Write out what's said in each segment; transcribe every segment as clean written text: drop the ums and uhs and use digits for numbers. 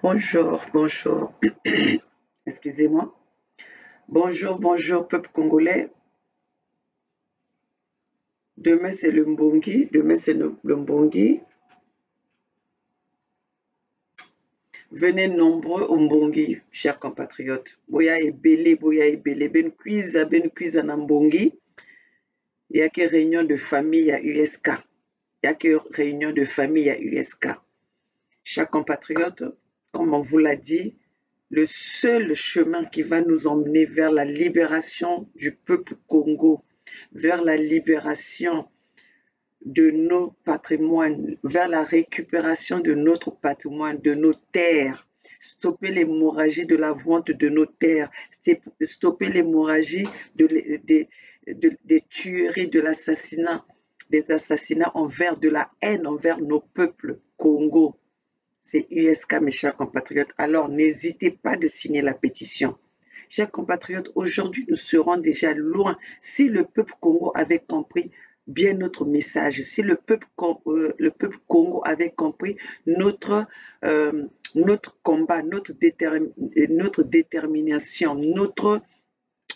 Bonjour, bonjour. Excusez-moi. Bonjour, bonjour, peuple congolais. Demain, c'est le Mbongi. Demain, c'est le Mbongi. Venez nombreux au Mbongi, chers compatriotes. Boya ebele, ben cuise na Mbongi. Il n'y a que réunion de famille à USK. Il n'y a que réunion de famille à USK. Chers compatriotes, comme on vous l'a dit, le seul chemin qui va nous emmener vers la libération du peuple Congo, vers la libération de nos patrimoines, vers la récupération de notre patrimoine, de nos terres, stopper l'hémorragie de la vente de nos terres, stopper l'hémorragie des tueries, de l'assassinat, des assassinats envers de la haine envers nos peuples Congo. C'est USK, mes chers compatriotes. Alors, n'hésitez pas de signer la pétition. Chers compatriotes, aujourd'hui, nous serons déjà loin. Si le peuple Congo avait compris bien notre message, si le peuple Congo avait compris notre combat, notre détermination, notre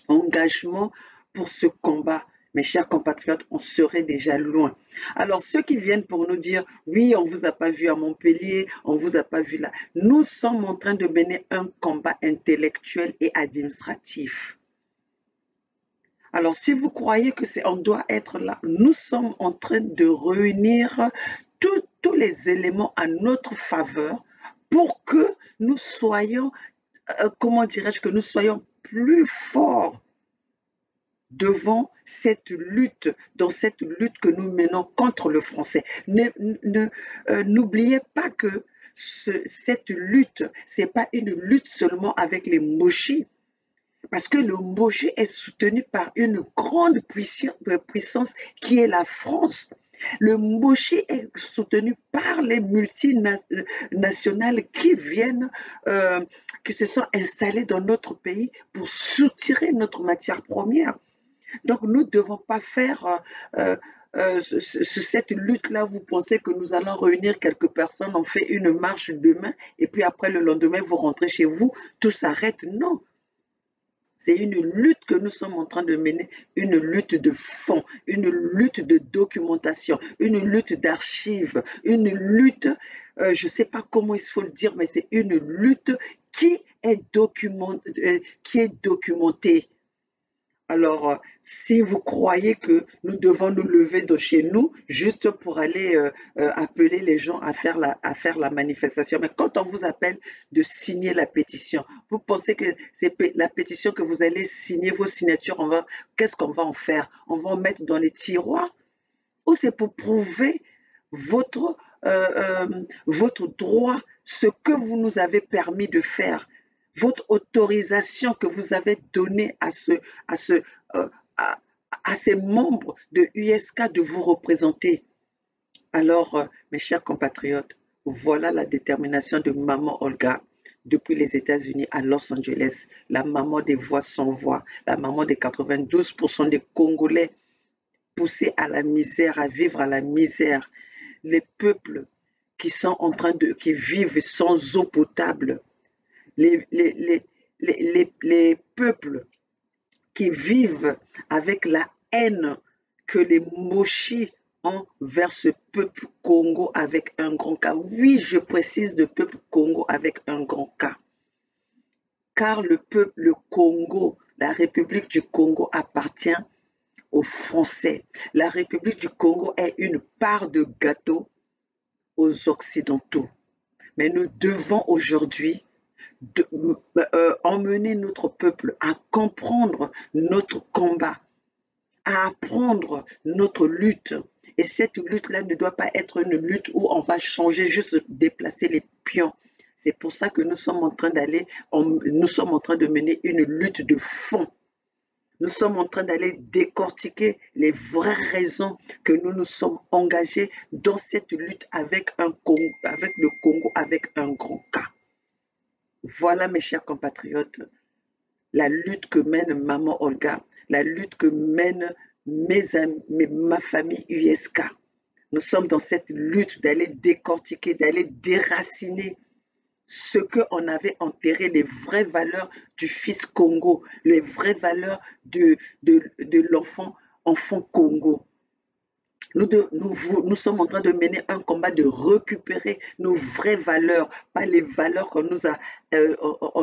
engagement pour ce combat, mes chers compatriotes, on serait déjà loin. Alors, ceux qui viennent pour nous dire, oui, on ne vous a pas vu à Montpellier, on ne vous a pas vu là, nous sommes en train de mener un combat intellectuel et administratif. Alors, si vous croyez que on doit être là, nous sommes en train de réunir tous les éléments à notre faveur pour que nous soyons, comment dirais-je, que nous soyons plus forts devant cette lutte, dans cette lutte que nous menons contre le français. N'oubliez pas que cette lutte, ce n'est pas une lutte seulement avec les Mochis, parce que le Mochi est soutenu par une grande puissance qui est la France. Le Mochi est soutenu par les multinationales qui viennent, qui se sont installées dans notre pays pour soutirer notre matière première. Donc, nous ne devons pas faire cette lutte-là. Vous pensez que nous allons réunir quelques personnes, on fait une marche demain, et puis après le lendemain, vous rentrez chez vous, tout s'arrête. Non. C'est une lutte que nous sommes en train de mener, une lutte de fond, une lutte de documentation, une lutte d'archives, une lutte, je ne sais pas comment il faut le dire, mais c'est une lutte qui est documentée. Alors, si vous croyez que nous devons nous lever de chez nous juste pour aller appeler les gens à faire la manifestation, mais quand on vous appelle de signer la pétition, vous pensez que c'est la pétition que vous allez signer, vos signatures, qu'est-ce qu'on va en faire? On va en mettre dans les tiroirs? Ou c'est pour prouver votre, votre droit, ce que vous nous avez permis de faire, votre autorisation que vous avez donnée à ces membres de USK de vous représenter. Alors, mes chers compatriotes, voilà la détermination de maman Olga depuis les États-Unis à Los Angeles, la maman des voix sans voix, la maman des 92% des Congolais poussés à la misère, à vivre à la misère, les peuples qui sont en train qui vivent sans eau potable, les peuples qui vivent avec la haine que les Mochis ont vers ce peuple Congo avec un grand K. Oui, je précise le peuple Congo avec un grand K. Car le Congo, la République du Congo appartient aux Français. La République du Congo est une part de gâteau aux Occidentaux. Mais nous devons aujourd'hui emmener notre peuple à comprendre notre combat, à apprendre notre lutte. Et cette lutte-là ne doit pas être une lutte où on va changer, juste déplacer les pions. C'est pour ça que nous sommes en train de mener une lutte de fond. Nous sommes en train d'aller décortiquer les vraies raisons que nous nous sommes engagés dans cette lutte avec le Congo avec un grand K. Voilà, mes chers compatriotes, la lutte que mène maman Olga, la lutte que mène ma famille USK. Nous sommes dans cette lutte d'aller décortiquer, d'aller déraciner ce qu'on avait enterré, les vraies valeurs du fils Congo, les vraies valeurs de enfant Congo. Nous sommes en train de mener un combat de récupérer nos vraies valeurs, pas les valeurs on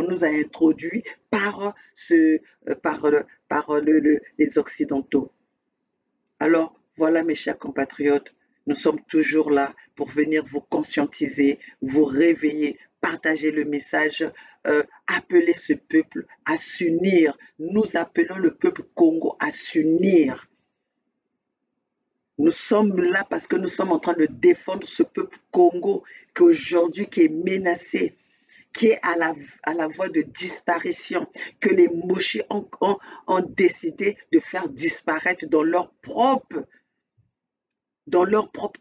nous a introduites par les Occidentaux. Alors, voilà mes chers compatriotes, nous sommes toujours là pour venir vous conscientiser, vous réveiller, partager le message, appeler ce peuple à s'unir. Nous appelons le peuple Congo à s'unir. Nous sommes là parce que nous sommes en train de défendre ce peuple Congo qui est menacé, qui est à la voie de disparition, que les Moshi ont décidé de faire disparaître dans leur propre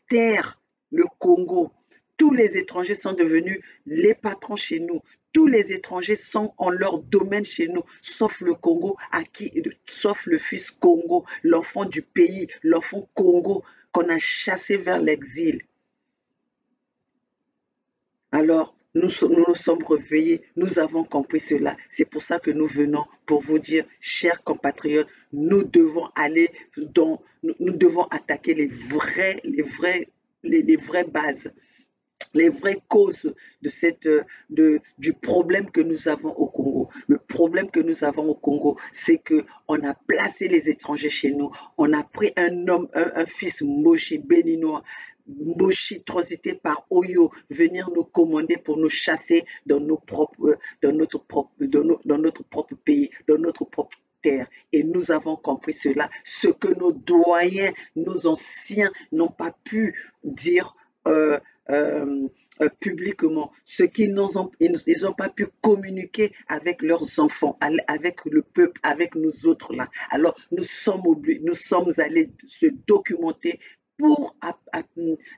terre, le Congo. Tous les étrangers sont devenus les patrons chez nous. Tous les étrangers sont en leur domaine chez nous, sauf le Congo, sauf le fils Congo, l'enfant du pays, l'enfant Congo qu'on a chassé vers l'exil. Alors, nous nous sommes réveillés, nous avons compris cela. C'est pour ça que nous venons pour vous dire, chers compatriotes, nous devons attaquer les vraies bases, les vraies causes du problème que nous avons au Congo. Le problème que nous avons au Congo, c'est qu'on a placé les étrangers chez nous. On a pris un fils Moshi béninois, Moshi transité par Oyo, venir nous commander pour nous chasser dans notre propre pays, dans notre propre terre. Et nous avons compris cela, ce que nos doyens, nos anciens n'ont pas pu dire publiquement, ce qu'ils n'ont pas pu communiquer avec leurs enfants, avec le peuple, avec nous autres là. Alors nous sommes allés se documenter pour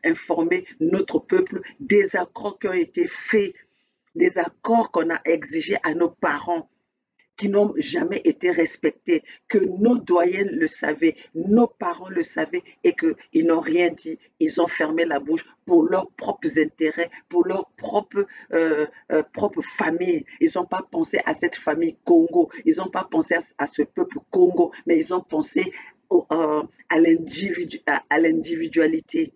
informer notre peuple des accords qui ont été faits, des accords qu'on a exigés à nos parents, qui n'ont jamais été respectés, que nos doyens le savaient, nos parents le savaient et qu'ils n'ont rien dit. Ils ont fermé la bouche pour leurs propres intérêts, pour leur propre famille. Ils n'ont pas pensé à cette famille Congo, ils n'ont pas pensé à ce peuple Congo, mais ils ont pensé à l'individualité.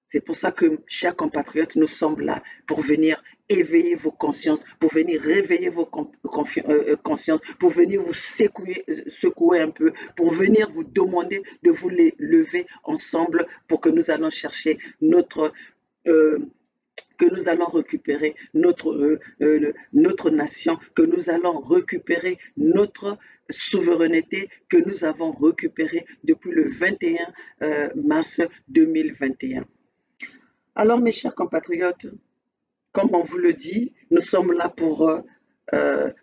C'est pour ça que, chers compatriotes, nous sommes là pour venir éveiller vos consciences, pour venir réveiller vos consciences, pour venir vous secouer un peu, pour venir vous demander de vous les lever ensemble pour que nous allons chercher que nous allons récupérer notre nation, que nous allons récupérer notre souveraineté que nous avons récupérée depuis le 21 mars 2021. Alors, mes chers compatriotes, comme on vous le dit, nous sommes là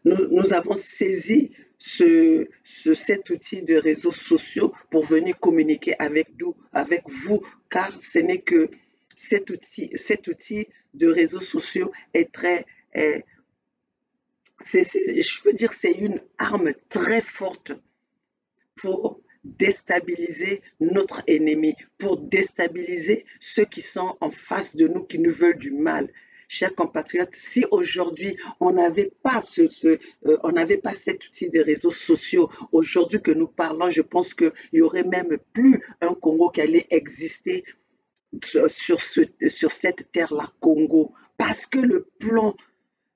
nous avons saisi cet outil de réseaux sociaux pour venir communiquer avec vous, car ce n'est que cet outil de réseaux sociaux est je peux dire, c'est une arme très forte pour déstabiliser notre ennemi, pour déstabiliser ceux qui sont en face de nous, qui nous veulent du mal. Chers compatriotes, si aujourd'hui on n'avait pas cet outil des réseaux sociaux, aujourd'hui que nous parlons, je pense qu'il n'y aurait même plus un Congo qui allait exister sur cette terre-là, Congo. Parce que le plan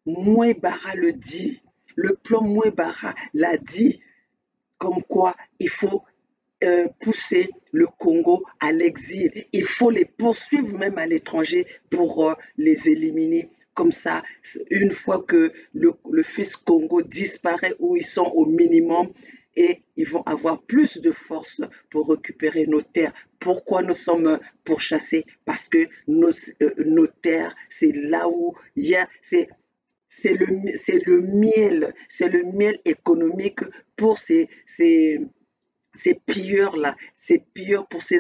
Mouebara le dit, le plan Mouebara l'a dit, comme quoi il faut pousser le Congo à l'exil. Il faut les poursuivre même à l'étranger pour les éliminer. Comme ça, une fois que le fils Congo disparaît ou ils sont au minimum, et ils vont avoir plus de force pour récupérer nos terres. Pourquoi nous sommes pourchassés? Parce que nos terres, c'est là où il y a... C'est le miel économique pour ces pilleurs-là, ces pilleurs pour ces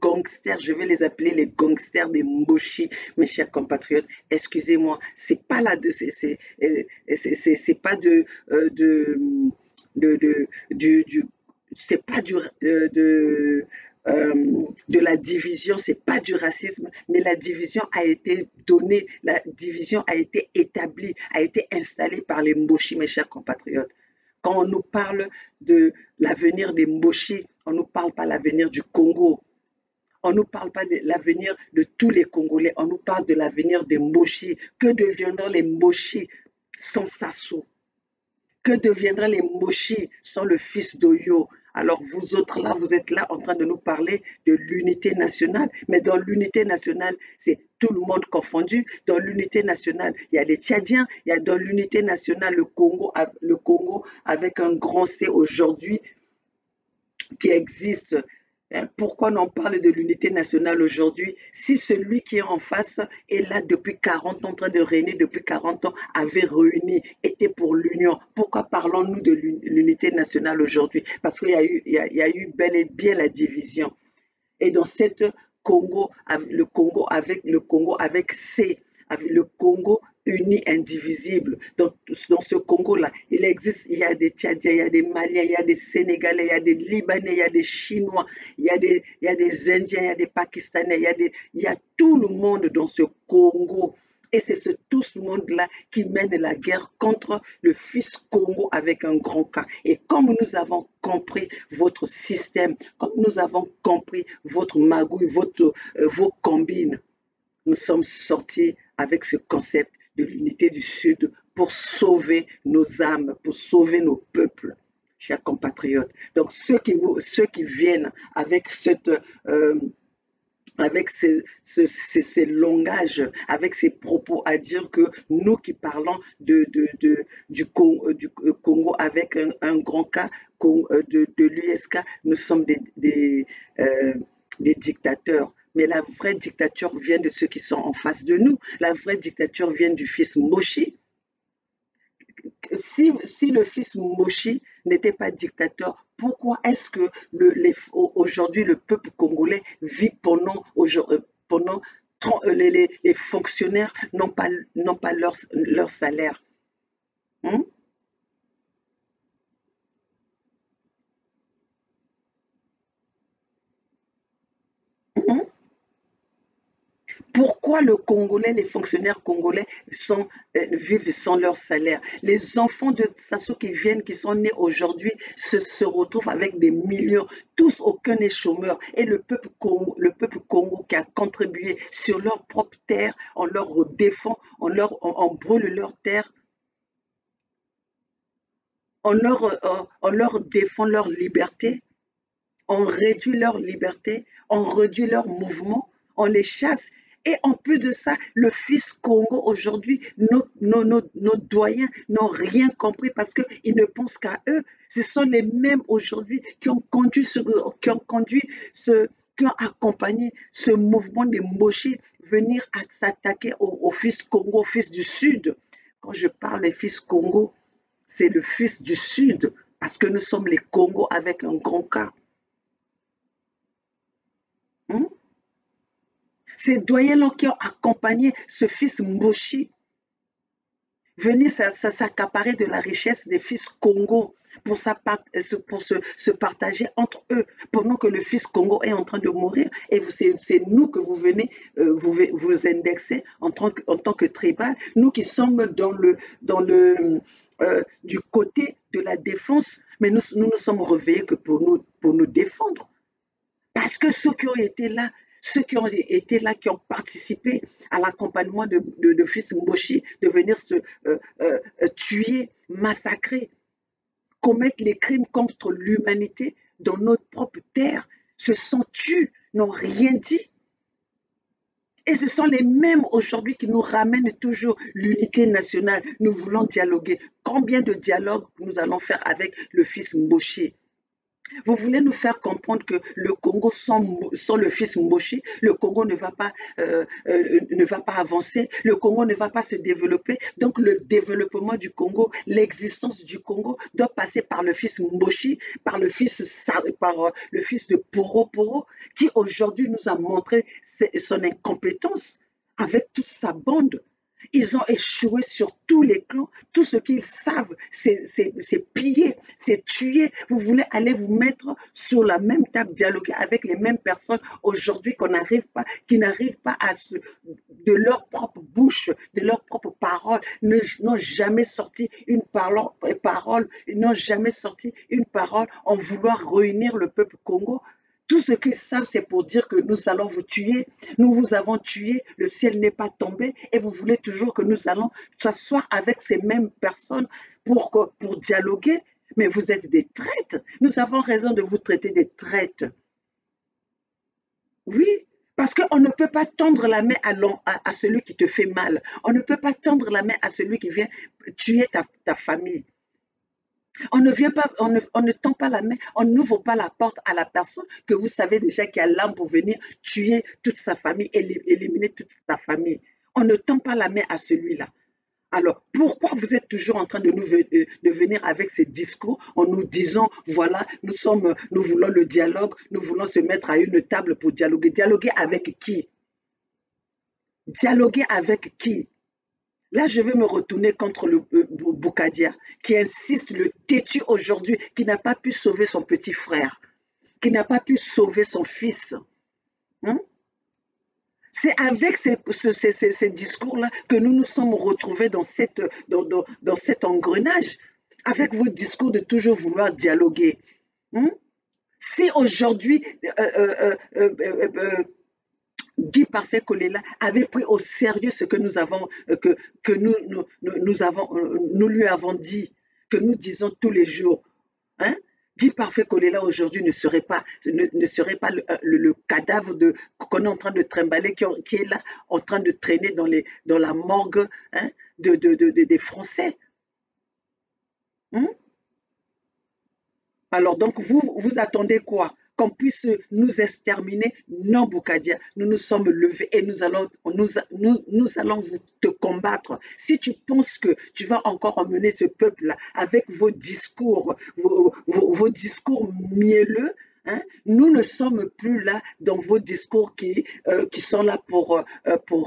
gangsters, je vais les appeler les gangsters des Moshi, mes chers compatriotes. Excusez-moi, c'est pas là de, c'est pas c'est pas de la division, c'est pas du racisme, mais la division a été donnée, la division a été établie, a été installée par les Mboshi, mes chers compatriotes. Quand on nous parle de l'avenir des Mboshi, on ne nous parle pas de l'avenir du Congo. On ne nous parle pas de l'avenir de tous les Congolais, on nous parle de l'avenir des Mboshi. Que deviendront les Mboshi sans Sassou? Que deviendront les Mboshi sans le fils d'Oyo? Alors vous autres là, vous êtes là en train de nous parler de l'unité nationale, mais dans l'unité nationale, c'est tout le monde confondu. Dans l'unité nationale, il y a les Tchadiens, il y a dans l'unité nationale le Congo avec un grand C aujourd'hui qui existe. Pourquoi on parle de l'unité nationale aujourd'hui si celui qui est en face est là depuis 40 ans, en train de régner depuis 40 ans, avait réuni, était pour l'union? Pourquoi parlons-nous de l'unité nationale aujourd'hui? Parce qu'il y a eu bel et bien la division. Et dans cette Congo, le Congo avec C, avec le Congo uni, indivisible. Dans ce Congo-là, il y a des Tchadiens, il y a des Maliens, il y a des Sénégalais, il y a des Libanais, il y a des Chinois, il y a des Indiens, il y a des Pakistanais, il y a tout le monde dans ce Congo. Et c'est tout ce monde-là qui mène la guerre contre le fils Congo avec un grand K. Et comme nous avons compris votre système, comme nous avons compris votre magouille, vos combines, nous sommes sortis avec ce concept de l'unité du Sud pour sauver nos âmes, pour sauver nos peuples, chers compatriotes. Donc ceux qui viennent avec avec ces langages, avec ces propos à dire que nous qui parlons du Congo avec un grand cas de l'USK, nous sommes des dictateurs. Mais la vraie dictature vient de ceux qui sont en face de nous. La vraie dictature vient du fils Moshi. Si le fils Moshi n'était pas dictateur, pourquoi est-ce que aujourd'hui le peuple congolais vit pendant les fonctionnaires n'ont pas leur salaire? Hein? Hein? Pourquoi les fonctionnaires congolais vivent sans leur salaire? Les enfants de Sassou qui sont nés aujourd'hui, se retrouvent avec des millions. Tous, aucun n'est chômeur. Et le peuple Congo qui a contribué sur leur propre terre, on leur défend, on brûle leur terre, on leur défend leur liberté, on réduit leur liberté, on réduit leur mouvement, on les chasse. Et en plus de ça, le fils Congo aujourd'hui, nos doyens n'ont rien compris parce qu'ils ne pensent qu'à eux. Ce sont les mêmes aujourd'hui qui ont qui ont accompagné ce mouvement de Moshi venir à s'attaquer au fils Congo, au fils du Sud. Quand je parle des fils Congo, c'est le fils du Sud parce que nous sommes les Congos avec un grand K. Hein? Ces doyens-là qui ont accompagné ce fils Mboshi venir s'accaparer de la richesse des fils Congo pour se partager entre eux pendant que le fils Congo est en train de mourir. Et c'est nous que vous venez vous indexer en tant que tribal, nous qui sommes du côté de la défense, mais nous nous sommes réveillés que pour nous défendre. Parce que ceux qui ont été là, qui ont participé à l'accompagnement de fils Mboshi, de venir se tuer, massacrer, commettre les crimes contre l'humanité dans notre propre terre, se sont tus, n'ont rien dit. Et ce sont les mêmes aujourd'hui qui nous ramènent toujours l'unité nationale. Nous voulons dialoguer. Combien de dialogues nous allons faire avec le fils Mboshi? Vous voulez nous faire comprendre que le Congo sans le fils Mboshi, le Congo ne va pas avancer, le Congo ne va pas se développer. Donc le développement du Congo, l'existence du Congo doit passer par le fils Mboshi, par le fils de Poro Poro, qui aujourd'hui nous a montré son incompétence avec toute sa bande. Ils ont échoué sur tous les clans. Tout ce qu'ils savent, c'est piller, c'est tuer. Vous voulez aller vous mettre sur la même table, dialoguer avec les mêmes personnes aujourd'hui qui n'arrivent pas à de leur propre bouche, de leur propre parole, n'ont jamais sorti une n'ont jamais sorti une parole en vouloir réunir le peuple Congo. Tout ce qu'ils savent, c'est pour dire que nous allons vous tuer, nous vous avons tué, le ciel n'est pas tombé et vous voulez toujours que nous allons s'asseoir avec ces mêmes personnes pour dialoguer. Mais vous êtes des traîtres. Nous avons raison de vous traiter des traîtres. Oui, parce qu'on ne peut pas tendre la main à celui qui te fait mal. On ne peut pas tendre la main à celui qui vient tuer ta famille. On ne vient pas, on ne tend pas la main, on n'ouvre pas la porte à la personne que vous savez déjà qui a l'âme pour venir tuer toute sa famille, éliminer toute sa famille. On ne tend pas la main à celui-là. Alors, pourquoi vous êtes toujours en train de venir avec ces discours en nous disant, voilà, nous voulons le dialogue, nous voulons se mettre à une table pour dialoguer. Dialoguer avec qui? Dialoguer avec qui? Là, je vais me retourner contre le Boukadia, qui insiste, le têtu aujourd'hui, qui n'a pas pu sauver son petit frère, qui n'a pas pu sauver son fils. Hein? C'est avec ces discours-là que nous nous sommes retrouvés dans cet engrenage, avec vos discours de toujours vouloir dialoguer. Hein? Si aujourd'hui, Guy Parfait Kolela avait pris au sérieux ce que nous lui avons dit, que nous disons tous les jours. Hein? Guy Parfait Kolela aujourd'hui ne serait pas le cadavre qu'on est en train de trimballer, qui est là en train de traîner dans la morgue, hein, des Français. Hein? Alors donc vous attendez quoi? Qu'on puisse nous exterminer? Non, Boukadia, nous nous sommes levés et nous allons te combattre. Si tu penses que tu vas encore emmener ce peuple-là avec vos discours, vos discours mielleux, hein, nous ne sommes plus là dans vos discours qui sont là pour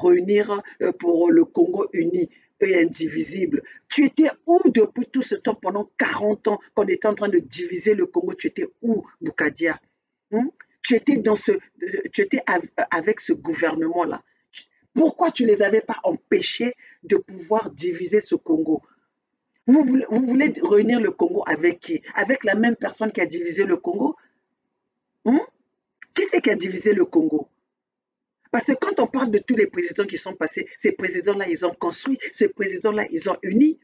réunir, pour le Congo uni et indivisible. Tu étais où depuis tout ce temps, pendant 40 ans, qu'on était en train de diviser le Congo? Tu étais où, Boukadia? Hein? Tu étais avec ce gouvernement-là. Pourquoi tu ne les avais pas empêchés de pouvoir diviser ce Congo? Vous voulez réunir le Congo avec qui? Avec la même personne qui a divisé le Congo? Hein? Qui c'est qui a divisé le Congo? Parce que quand on parle de tous les présidents qui sont passés, ces présidents-là, ils ont construit, ces présidents-là, ils ont uni.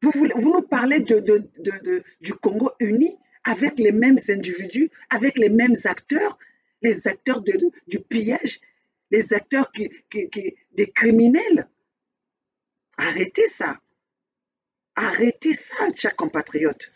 Vous nous parlez du Congo uni avec les mêmes individus, avec les mêmes acteurs, les acteurs du pillage, les acteurs des criminels. Arrêtez ça. Arrêtez ça, chers compatriotes.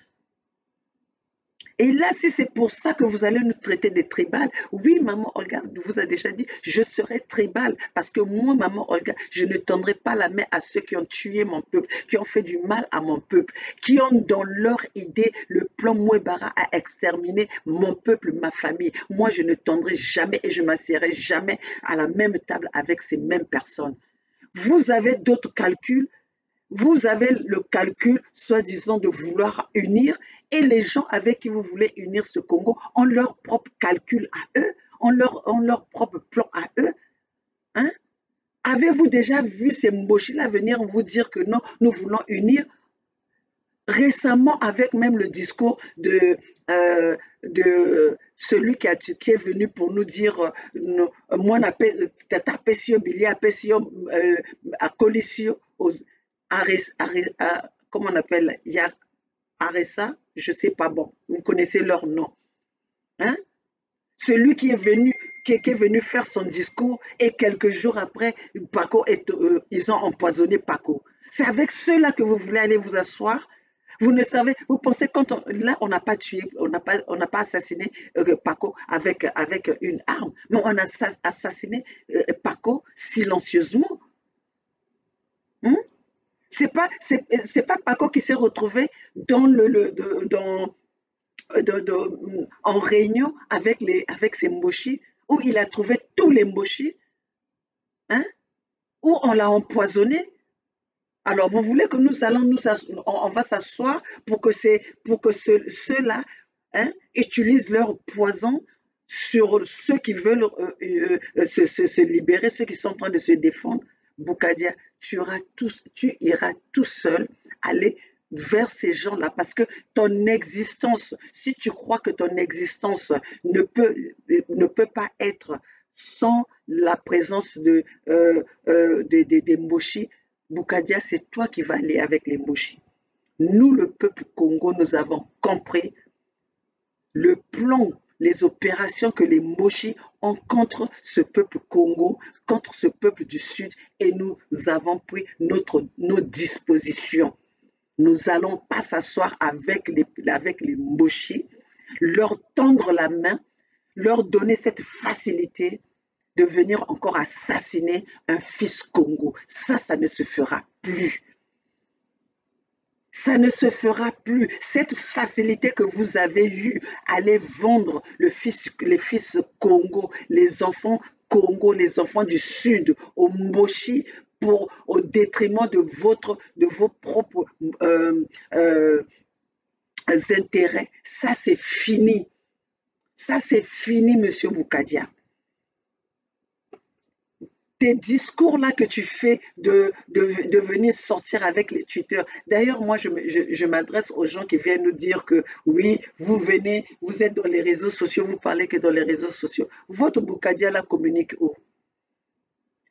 Et là, si c'est pour ça que vous allez nous traiter des tribales, oui, maman Olga vous a déjà dit, je serai tribale parce que moi, maman Olga, je ne tendrai pas la main à ceux qui ont tué mon peuple, qui ont fait du mal à mon peuple, qui ont dans leur idée le plan Mouebara à exterminer mon peuple, ma famille. Moi, je ne tendrai jamais et je m'assierai jamais à la même table avec ces mêmes personnes. Vous avez d'autres calculs. Vous avez le calcul, soi-disant, de vouloir unir, et les gens avec qui vous voulez unir ce Congo ont leur propre calcul à eux, ont leur propre plan à eux. Hein? Avez-vous déjà vu ces Mboshi-là venir vous dire que non, nous voulons unir? Récemment, avec même le discours de celui qui est venu pour nous dire moi, Tata Pessio Bilia, Pessio Akolisio, comment on appelle, Aressa, je ne sais pas, bon, vous connaissez leur nom. Hein? Celui qui est venu faire son discours et quelques jours après, ils ont empoisonné Paco. C'est avec ceux-là que vous voulez aller vous asseoir? Vous ne savez, vous pensez là on n'a pas tué, on n'a pas assassiné Paco avec une arme, mais on a assassiné Paco silencieusement. Hein? C'est pas Paco qui s'est retrouvé en réunion avec ses mboshi, où il a trouvé tous les mboshi, hein? ou on l'a empoisonné. Alors, vous voulez que nous allons on va s'asseoir pour que ceux-là utilisent leur poison sur ceux qui veulent se libérer, ceux qui sont en train de se défendre. Boukadia, tu iras tout seul aller vers ces gens-là parce que ton existence, si tu crois que ton existence ne peut pas être sans la présence des Moshi, Boukadia, c'est toi qui vas aller avec les Moshi. Nous, le peuple Congo, nous avons compris le plan, les opérations que les Moshi ont contre ce peuple Congo, contre ce peuple du Sud, et nous avons pris nos dispositions. Nous n'allons pas s'asseoir avec les Moshi, leur tendre la main, leur donner cette facilité de venir encore assassiner un fils Congo. Ça ne se fera plus. Ça ne se fera plus. Cette facilité que vous avez eue à aller vendre les fils Congo, les enfants Congo, les enfants du Sud, au Moshi, au détriment de vos propres intérêts, ça c'est fini. Ça c'est fini, Monsieur Boukadia. Tes discours-là que tu fais de venir sortir avec les tuteurs. D'ailleurs, moi, je m'adresse aux gens qui viennent nous dire que oui, vous venez, vous êtes dans les réseaux sociaux, vous parlez que dans les réseaux sociaux. Votre Boukadia là communique où?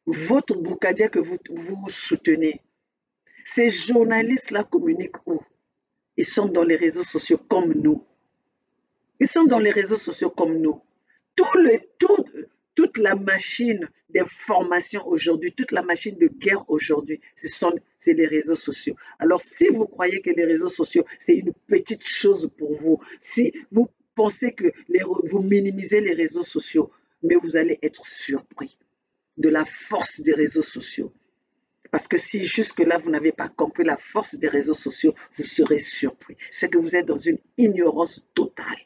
Votre Boukadia que vous soutenez. Ces journalistes-là communiquent où? Ils sont dans les réseaux sociaux comme nous. Ils sont dans les réseaux sociaux comme nous. Toute la machine d'information aujourd'hui, toute la machine de guerre aujourd'hui, c'est les réseaux sociaux. Alors, si vous croyez que les réseaux sociaux, c'est une petite chose pour vous, si vous pensez que vous minimisez les réseaux sociaux, mais vous allez être surpris de la force des réseaux sociaux. Parce que si jusque-là, vous n'avez pas compris la force des réseaux sociaux, vous serez surpris. C'est que vous êtes dans une ignorance totale.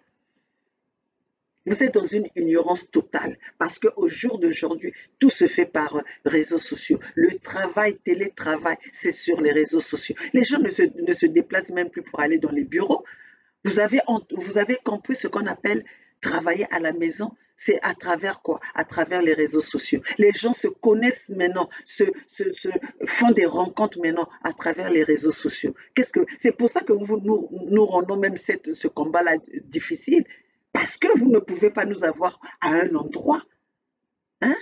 Vous êtes dans une ignorance totale parce qu'au jour d'aujourd'hui, tout se fait par réseaux sociaux. Le télétravail, c'est sur les réseaux sociaux. Les gens ne se déplacent même plus pour aller dans les bureaux. Vous avez compris ce qu'on appelle travailler à la maison. C'est à travers quoi? À travers les réseaux sociaux. Les gens se connaissent maintenant, font des rencontres maintenant à travers les réseaux sociaux. C'est pour ça que nous rendons même ce combat-là difficile. Parce que vous ne pouvez pas nous avoir à un endroit. Hein?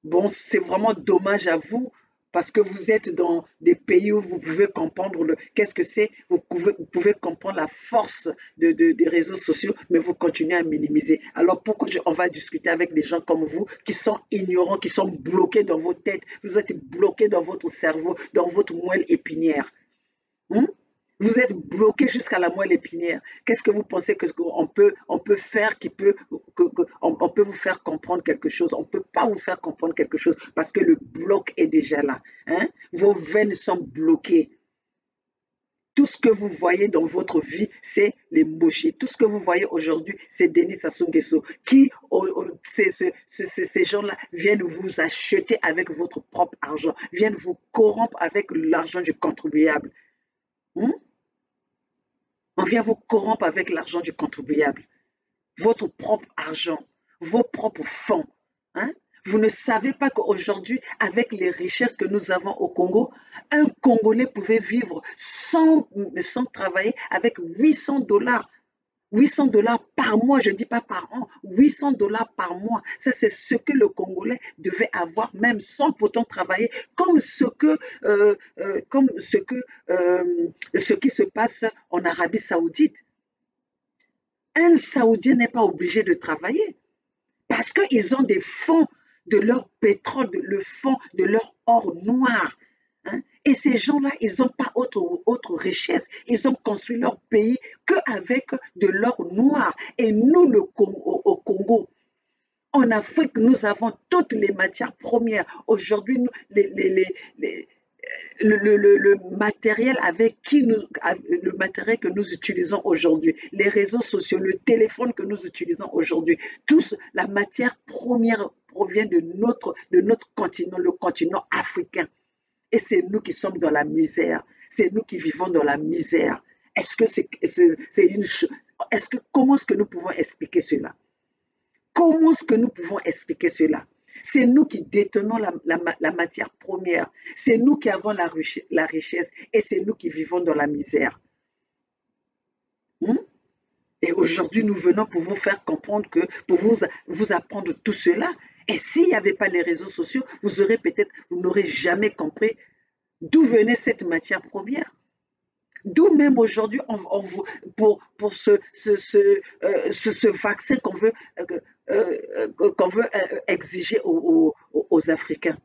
Bon, c'est vraiment dommage à vous parce que vous êtes dans des pays où vous pouvez comprendre qu'est-ce que c'est, vous pouvez comprendre la force des réseaux sociaux, mais vous continuez à minimiser. Alors pourquoi on va discuter avec des gens comme vous qui sont ignorants, qui sont bloqués dans vos têtes, vous êtes bloqués dans votre cerveau, dans votre moelle épinière. Hein? Vous êtes bloqué jusqu'à la moelle épinière. Qu'est-ce que vous pensez qu'on peut faire on peut vous faire comprendre quelque chose? On ne peut pas vous faire comprendre quelque chose parce que le bloc est déjà là. Hein? Vos veines sont bloquées. Tout ce que vous voyez dans votre vie, c'est les Moshi. Tout ce que vous voyez aujourd'hui, c'est Denis Sassou Nguesso. Ces gens-là viennent vous acheter avec votre propre argent, viennent vous corrompre avec l'argent du contribuable. On vient vous corrompre avec l'argent du contribuable, votre propre argent, vos propres fonds. Hein? Vous ne savez pas qu'aujourd'hui, avec les richesses que nous avons au Congo, un Congolais pouvait vivre sans travailler avec 800 $. 800 $ par mois, je ne dis pas par an, 800 $ par mois. Ça, c'est ce que le Congolais devait avoir, même sans pourtant travailler, comme ce qui se passe en Arabie Saoudite. Un Saoudien n'est pas obligé de travailler parce qu'ils ont des fonds de leur pétrole, le fonds de leur or noir. Hein? Et ces gens-là, ils n'ont pas autre richesse. Ils ont construit leur pays qu'avec de l'or noir. Et nous, au Congo, en Afrique, nous avons toutes les matières premières. Aujourd'hui, le matériel le matériel que nous utilisons aujourd'hui, les réseaux sociaux, le téléphone que nous utilisons aujourd'hui, la matière première provient de notre continent, le continent africain. Et c'est nous qui sommes dans la misère. C'est nous qui vivons dans la misère. Est-ce que c'est une chose? Comment est-ce que nous pouvons expliquer cela? Comment est-ce que nous pouvons expliquer cela? C'est nous qui détenons la matière première. C'est nous qui avons la richesse et c'est nous qui vivons dans la misère. Et aujourd'hui, nous venons pour vous faire comprendre pour vous apprendre tout cela. Et s'il n'y avait pas les réseaux sociaux, vous n'aurez jamais compris d'où venait cette matière première. D'où même aujourd'hui, pour ce vaccin qu'on veut exiger aux Africains.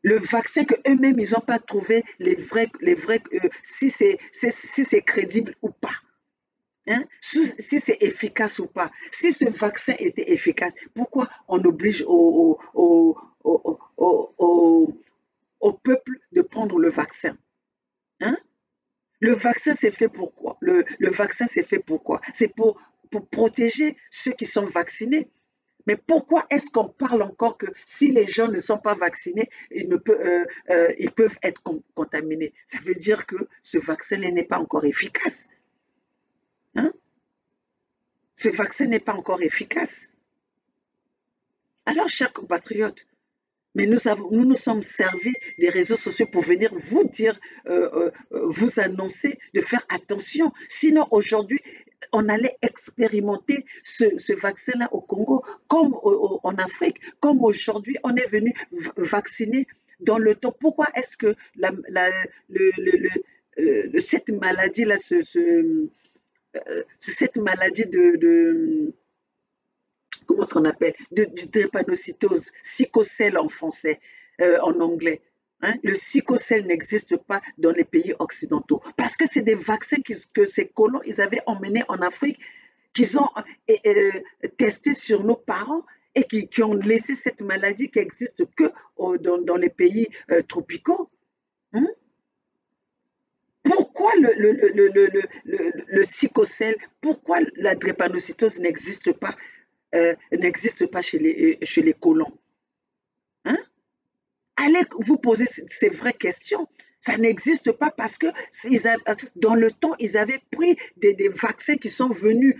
Le vaccin qu'eux-mêmes, ils n'ont pas trouvé si c'est crédible ou pas. Si c'est efficace ou pas. Si ce vaccin était efficace, pourquoi on oblige au peuple de prendre le vaccin? Le vaccin, c'est fait pour quoi? Le vaccin, c'est fait pour quoi? C'est pour protéger ceux qui sont vaccinés. Mais pourquoi est-ce qu'on parle encore que si les gens ne sont pas vaccinés, ils peuvent être contaminés? Ça veut dire que ce vaccin n'est pas encore efficace. Ce vaccin n'est pas encore efficace. Alors, chers compatriotes, mais nous nous sommes servis des réseaux sociaux pour venir vous dire, vous annoncer de faire attention. Sinon, aujourd'hui, on allait expérimenter ce vaccin-là au Congo, comme en Afrique, comme aujourd'hui, on est venu vacciner dans le temps. Pourquoi est-ce que cette maladie-là, cette maladie comment est-ce qu'on appelle, du drépanocytose, sickle en français, en anglais. Le sickle n'existe pas dans les pays occidentaux parce que c'est des vaccins que ces colons ils avaient emmenés en Afrique, qu'ils ont testé sur nos parents et qui ont laissé cette maladie qui n'existe que dans les pays tropicaux. Pourquoi le sickle, pourquoi la drépanocytose n'existe pas chez les colons? Allez vous poser ces vraies questions. Ça n'existe pas parce que dans le temps, ils avaient pris des vaccins qui sont venus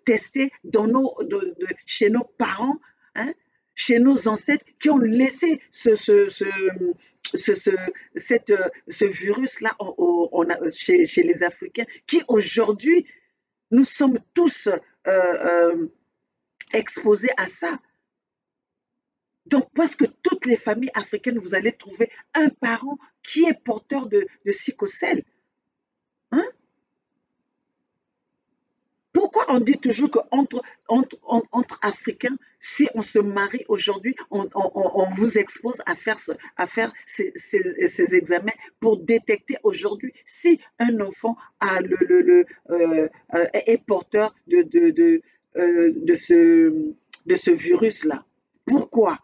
tester chez nos parents, chez nos ancêtres, qui ont laissé ce virus-là chez les Africains, qui aujourd'hui, nous sommes tous exposés à ça. Donc, parce que toutes les familles africaines, vous allez trouver un parent qui est porteur de sickle. Pourquoi on dit toujours qu'entre Africains, si on se marie aujourd'hui, on vous expose à faire ces examens pour détecter aujourd'hui si un enfant est porteur de ce virus-là? Pourquoi?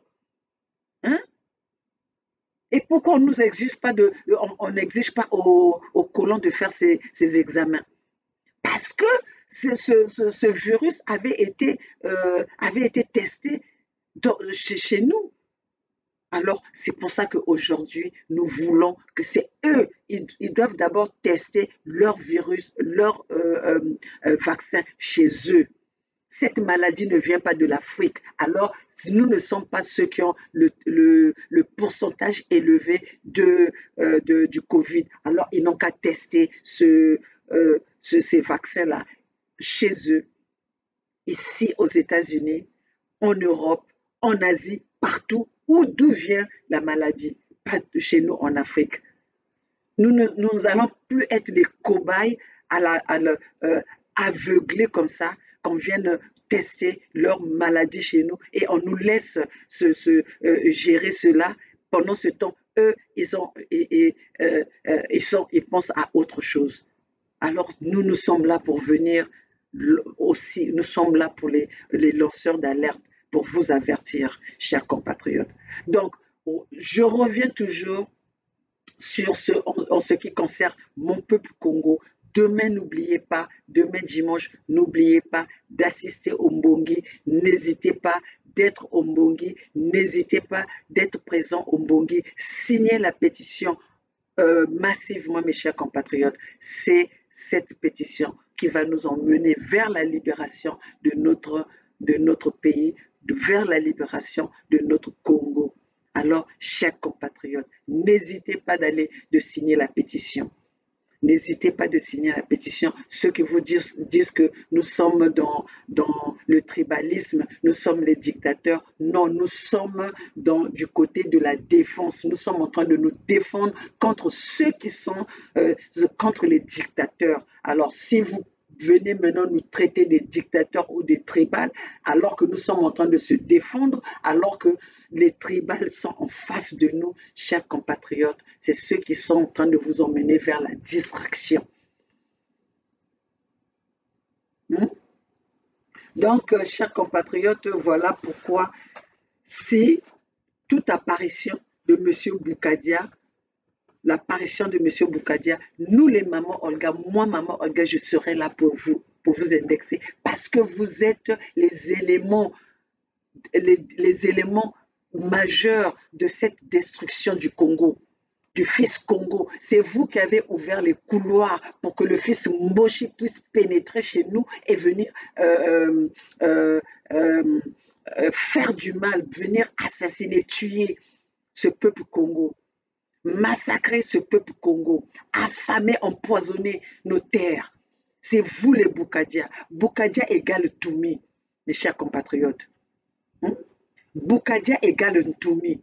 Et pourquoi on n'exige pas aux colons de faire ces examens? Parce que ce virus avait été testé chez nous. Alors, c'est pour ça qu'aujourd'hui, nous voulons que c'est eux, ils doivent d'abord tester leur virus, leur vaccin chez eux. Cette maladie ne vient pas de l'Afrique. Alors, nous ne sommes pas ceux qui ont le pourcentage élevé du Covid. Alors, ils n'ont qu'à tester ces vaccins-là chez eux, ici aux États-Unis, en Europe, en Asie, partout d'où vient la maladie, pas chez nous en Afrique. Nous n'allons plus être des cobayes aveuglés comme ça, qu'on vienne tester leur maladie chez nous et on nous laisse gérer cela. Pendant ce temps, eux, ils pensent à autre chose. Alors, nous sommes là pour venir aussi, nous sommes là pour les lanceurs d'alerte, pour vous avertir, chers compatriotes. Donc, Je reviens toujours sur en ce qui concerne mon peuple Congo. Demain, n'oubliez pas, demain dimanche, n'oubliez pas d'assister au Mbongi. N'hésitez pas d'être au Mbongi. N'hésitez pas d'être présent au Mbongi. Signez la pétition massivement, mes chers compatriotes. C'est cette pétition qui va nous emmener vers la libération de notre pays, vers la libération de notre Congo. Alors, chers compatriotes, n'hésitez pas de signer la pétition. N'hésitez pas de signer la pétition. Ceux qui vous disent que nous sommes dans le tribalisme, nous sommes les dictateurs. Non, nous sommes du côté de la défense. Nous sommes en train de nous défendre contre ceux qui sont contre les dictateurs. Alors, si vous venez maintenant nous traiter des dictateurs ou des tribales, alors que nous sommes en train de se défendre, alors que les tribales sont en face de nous, chers compatriotes, c'est ceux qui sont en train de vous emmener vers la distraction. Donc, chers compatriotes, voilà pourquoi si toute apparition de M. Boukadia, l'apparition de M. Boukadia, nous les mamans Olga, moi maman Olga, je serai là pour vous indexer, parce que vous êtes les éléments majeurs de cette destruction du Congo, du fils Congo. C'est vous qui avez ouvert les couloirs pour que le fils Mboshi puisse pénétrer chez nous et venir faire du mal, venir assassiner, tuer ce peuple Congo, massacrer ce peuple Congo, affamer, empoisonner nos terres. C'est vous les Boukadia. Boukadia égale Toumi, mes chers compatriotes. Boukadia égale Ntoumi.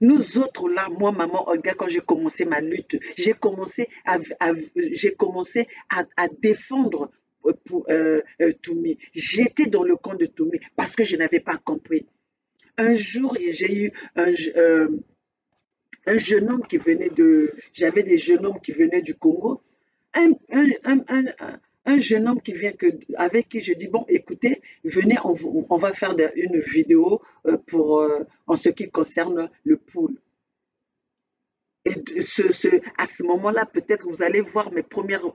Nous autres là, moi, maman Olga, quand j'ai commencé ma lutte, j'ai commencé à défendre Toumi. J'étais dans le camp de Toumi parce que je n'avais pas compris. Un jour, j'ai eu un jeune homme qui venait j'avais des jeunes hommes qui venaient du Congo. Un jeune homme avec qui je dis, bon, écoutez, venez, on va faire une vidéo en ce qui concerne le pool. Et à ce moment-là, peut-être vous allez voir mes premières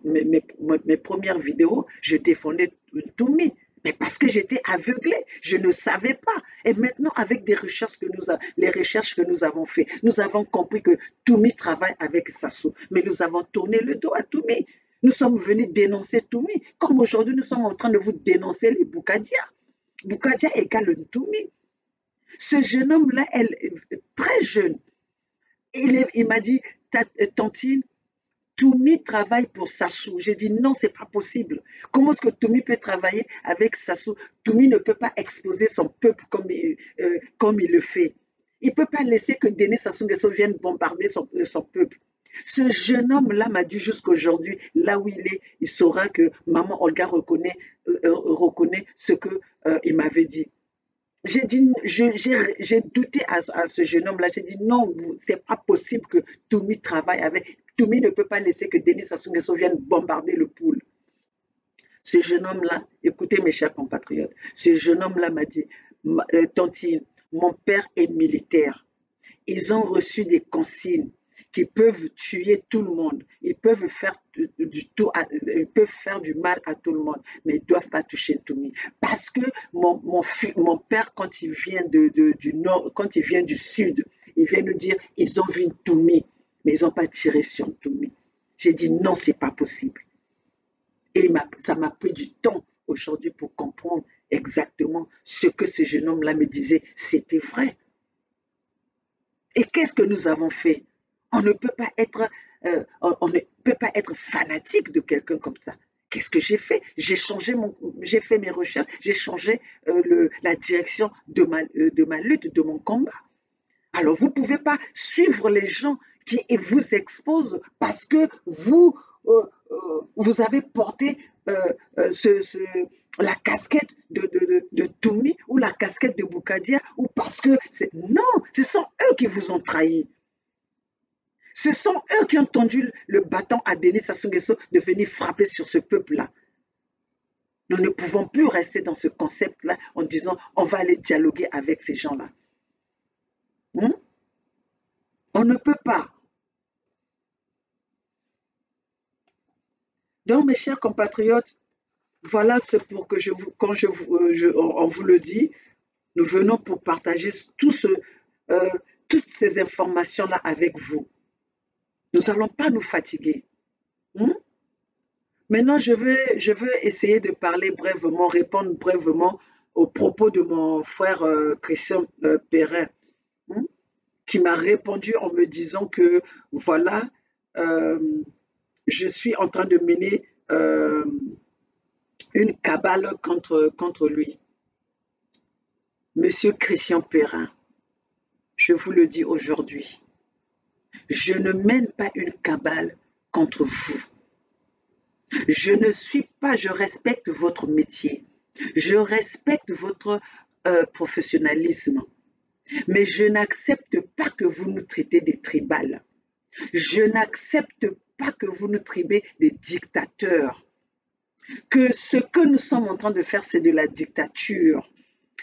vidéos, je défendais Toumi. Mais parce que j'étais aveuglée, je ne savais pas. Et maintenant, avec les recherches que nous avons faites, nous avons compris que Toumi travaille avec Sassou. Mais nous avons tourné le dos à Toumi. Nous sommes venus dénoncer Toumi. Comme aujourd'hui, nous sommes en train de vous dénoncer les Boukadia. Boukadia égale Toumi. Ce jeune homme-là, très jeune, il m'a dit, Tantine, Toumi travaille pour Sassou. J'ai dit non, c'est pas possible. Comment est-ce que Toumi peut travailler avec Sassou? Toumi ne peut pas exposer son peuple comme il le fait. Il ne peut pas laisser que Denis Sassou Nguesso vienne bombarder son peuple. Ce jeune homme-là m'a dit jusqu'aujourd'hui, là où il est, il saura que maman Olga reconnaît ce qu'il m'avait dit. J'ai douté à ce jeune homme-là. J'ai dit non, c'est pas possible que Toumi travaille avec. Toumi ne peut pas laisser que Denis Sassou Nguesso vienne bombarder le pool. Ce jeune homme-là, écoutez mes chers compatriotes, ce jeune homme-là m'a dit, Tantine, mon père est militaire. Ils ont reçu des consignes qui peuvent tuer tout le monde. Ils peuvent faire du mal à tout le monde, mais ils ne doivent pas toucher Toumi. Parce que mon père, quand il vient du nord, quand il vient du sud, il vient nous dire, ils ont vu Toumi, mais ils n'ont pas tiré sur Toumi. J'ai dit non, c'est pas possible. Et ça m'a pris du temps aujourd'hui pour comprendre exactement ce que ce jeune homme-là me disait. C'était vrai. Et qu'est-ce que nous avons fait? On ne peut pas être fanatique de quelqu'un comme ça. Qu'est-ce que j'ai fait? J'ai fait mes recherches, j'ai changé la direction de ma lutte, de mon combat. Alors vous ne pouvez pas suivre les gens qui vous exposent parce que vous avez porté la casquette de Toumi ou la casquette de Boukadia ou parce que non, ce sont eux qui vous ont trahi. Ce sont eux qui ont tendu le bâton à Denis Sassou Nguesso de venir frapper sur ce peuple-là. Nous ne pouvons plus rester dans ce concept-là en disant on va aller dialoguer avec ces gens-là. On ne peut pas. Donc, mes chers compatriotes, voilà ce pour que quand on vous le dit, nous venons pour partager euh, toutes ces informations-là avec vous. Nous n'allons pas nous fatiguer. Hmm? Maintenant, je veux essayer de parler brièvement, répondre brièvement aux propos de mon frère Christian Perrin, hmm, qui m'a répondu en me disant que voilà, euh, je suis en train de mener une cabale contre lui. Monsieur Christian Perrin, je vous le dis aujourd'hui, je ne mène pas une cabale contre vous. Je respecte votre métier, je respecte votre professionnalisme, mais je n'accepte pas que vous nous traitez des tribales. Je n'accepte pas que vous nous traitez des dictateurs. Que ce que nous sommes en train de faire, c'est de la dictature,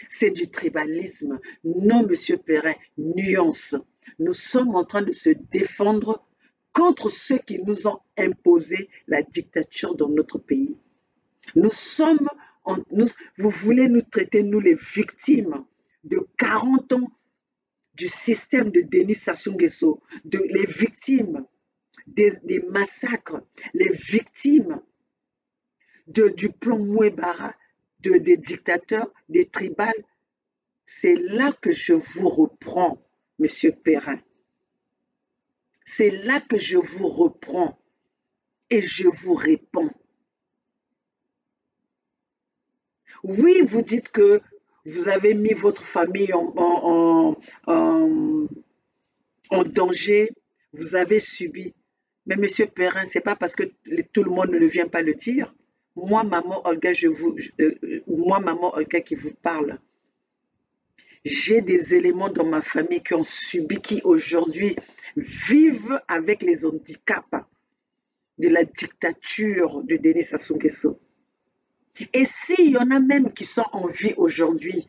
c'est du tribalisme. Non, Monsieur Perrin, nuance. Nous sommes en train de se défendre contre ceux qui nous ont imposé la dictature dans notre pays. Vous voulez nous traiter, nous les victimes de 40 ans du système de Denis Sassou Nguesso, les victimes des massacres, les victimes du plan Mouebara, des dictateurs, des tribales. C'est là que je vous reprends, Monsieur Perrin. C'est là que je vous reprends et je vous réponds. Oui, vous dites que vous avez mis votre famille en danger, vous avez subi. Mais Monsieur Perrin, ce n'est pas parce que tout le monde ne vient pas le dire. Moi, maman Olga, maman Olga qui vous parle, j'ai des éléments dans ma famille qui ont subi, qui aujourd'hui vivent avec les handicaps de la dictature de Denis Sassou Nguesso. Et s'il y en a même qui sont en vie aujourd'hui,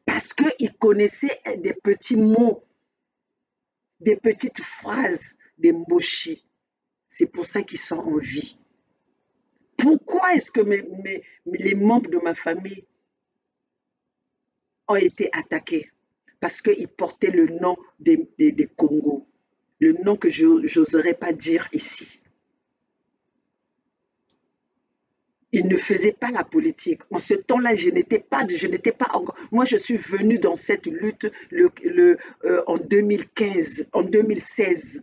parce qu'ils connaissaient des petits mots, des petites phrases, des mochis, c'est pour ça qu'ils sont en vie. Pourquoi est-ce que les membres de ma famille ont été attaqués? Parce qu'ils portaient le nom des Congos, le nom que je n'oserais pas dire ici. Ils ne faisaient pas la politique. En ce temps-là, je n'étais pas encore. Moi, je suis venue dans cette lutte en 2015, en 2016,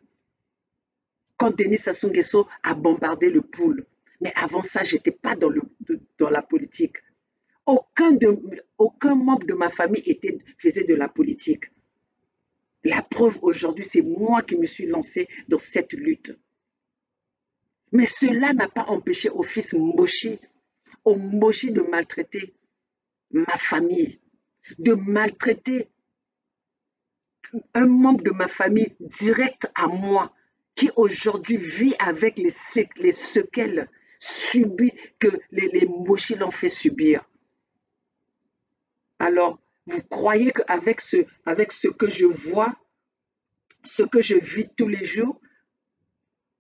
quand Denis Sassou Nguesso a bombardé le Poul. Mais avant ça, je n'étais pas dans la politique. Aucun membre de ma famille faisait de la politique. La preuve aujourd'hui, c'est moi qui me suis lancée dans cette lutte. Mais cela n'a pas empêché au fils Moshi, de maltraiter ma famille, de maltraiter un membre de ma famille direct à moi, qui aujourd'hui vit avec les séquelles subies que les Moshi l'ont fait subir. Alors, vous croyez qu'avec ce que je vois, ce que je vis tous les jours,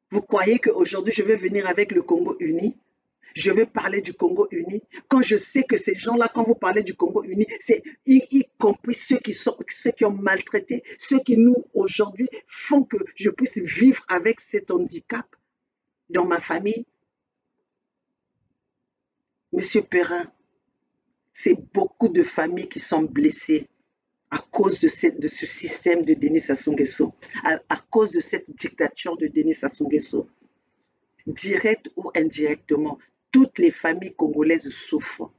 vous croyez qu'aujourd'hui, je vais venir avec le Congo uni? Je vais parler du Congo uni. Quand je sais que ces gens-là, quand vous parlez du Congo uni, c'est y compris ceux qui ont maltraité, ceux qui nous, aujourd'hui, font que je puisse vivre avec cet handicap dans ma famille. Monsieur Perrin, c'est beaucoup de familles qui sont blessées à cause de ce système de Denis Sassou Nguesso, à cause de cette dictature de Denis Sassou Nguesso. Direct ou indirectement, toutes les familles congolaises souffrent.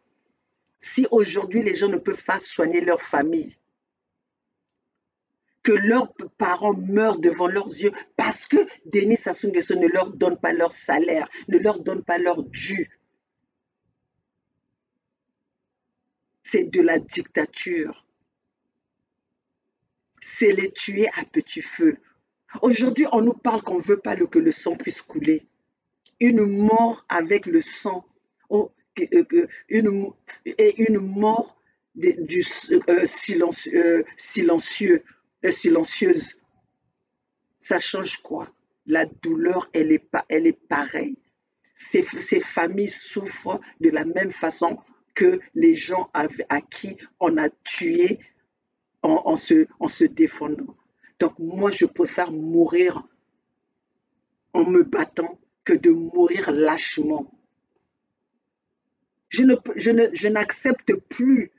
Si aujourd'hui les gens ne peuvent pas soigner leur famille, que leurs parents meurent devant leurs yeux parce que Denis Sassou Nguesso ne leur donne pas leur salaire, ne leur donne pas leur dû, c'est de la dictature. C'est les tuer à petit feu. Aujourd'hui, on nous parle qu'on ne veut pas que le sang puisse couler. Une mort avec le sang, une mort silencieuse. Ça change quoi? La douleur, elle est pareille. Ces familles souffrent de la même façon que les gens à qui on a tué en se défendant. Donc moi, je préfère mourir en me battant que de mourir lâchement. Je n'accepte plus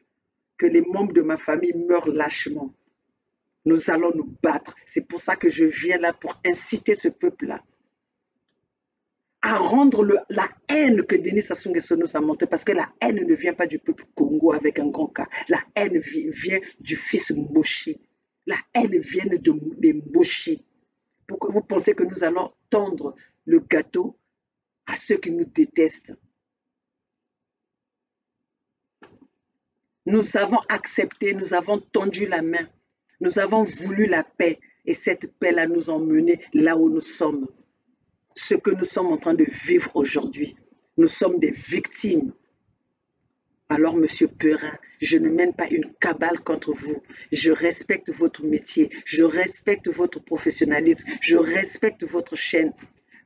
que les membres de ma famille meurent lâchement. Nous allons nous battre. C'est pour ça que je viens là pour inciter ce peuple-là à rendre la haine que Denis Sassou Nguesso nous a montrée, parce que la haine ne vient pas du peuple Congo avec un grand K. La haine vient du fils Moshi. La haine vient des Moshi. Pourquoi vous pensez que nous allons tendre le gâteau à ceux qui nous détestent? Nous avons accepté, nous avons tendu la main, nous avons voulu la paix, et cette paix-là nous a menés là où nous sommes. Ce que nous sommes en train de vivre aujourd'hui, nous sommes des victimes. Alors, Monsieur Perrin, je ne mène pas une cabale contre vous. Je respecte votre métier, je respecte votre professionnalisme, je respecte votre chaîne.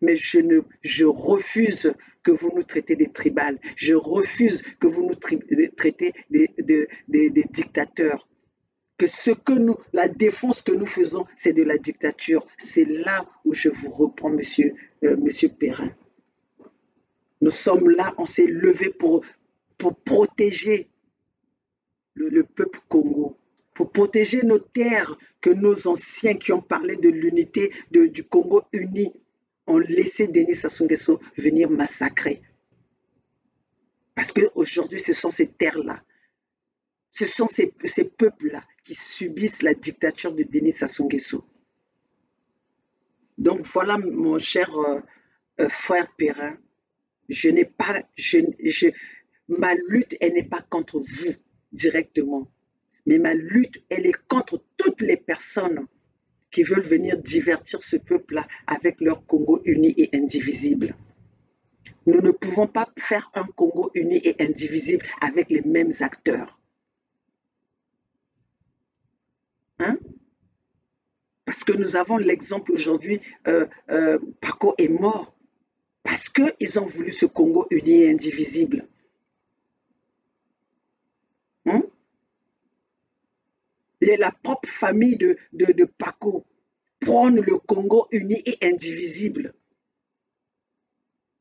Mais je refuse que vous nous traitez des tribales. Je refuse que vous nous traitez des dictateurs. Que la défense que nous faisons, c'est de la dictature. C'est là où je vous reprends, monsieur Perrin. Nous sommes là, on s'est levé pour protéger le peuple Congo, pour protéger nos terres que nos anciens qui ont parlé de l'unité du Congo uni ont laissé Denis Sassou Nguesso venir massacrer. Parce qu'aujourd'hui, ce sont ces terres-là, ce sont ces peuples-là qui subissent la dictature de Denis Sassou Nguesso. Donc voilà, mon cher frère Perrin, ma lutte, elle n'est pas contre vous directement, mais ma lutte, elle est contre toutes les personnes qui veulent venir divertir ce peuple-là avec leur Congo uni et indivisible. Nous ne pouvons pas faire un Congo uni et indivisible avec les mêmes acteurs. Hein? Parce que nous avons l'exemple aujourd'hui, Paco est mort parce qu'ils ont voulu ce Congo uni et indivisible. Hein? La propre famille de Paco prône le Congo uni et indivisible.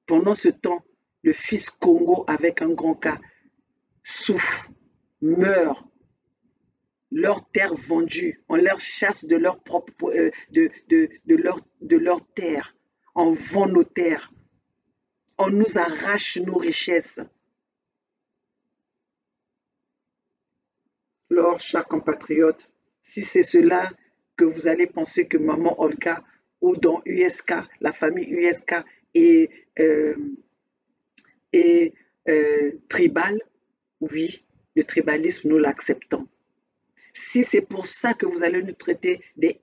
Pendant ce temps, le fils Congo avec un grand K souffre, meurt, leurs terres vendues, on leur chasse de leur propre de leur terre, on vend nos terres, on nous arrache nos richesses. Alors, chers compatriotes, si c'est cela que vous allez penser que maman Olka ou dans USK, la famille USK est tribal, oui, le tribalisme, nous l'acceptons. Si c'est pour ça que vous allez nous traiter des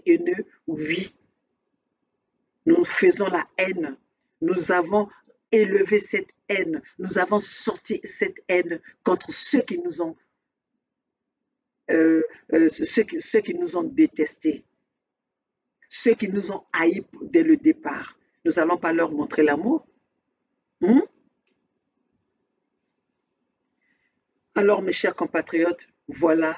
haineux, oui, nous faisons la haine. Nous avons élevé cette haine. Nous avons sorti cette haine contre ceux qui nous ont ceux qui nous ont détestés, ceux qui nous ont haïs dès le départ. Nous n'allons pas leur montrer l'amour. Alors, mes chers compatriotes, voilà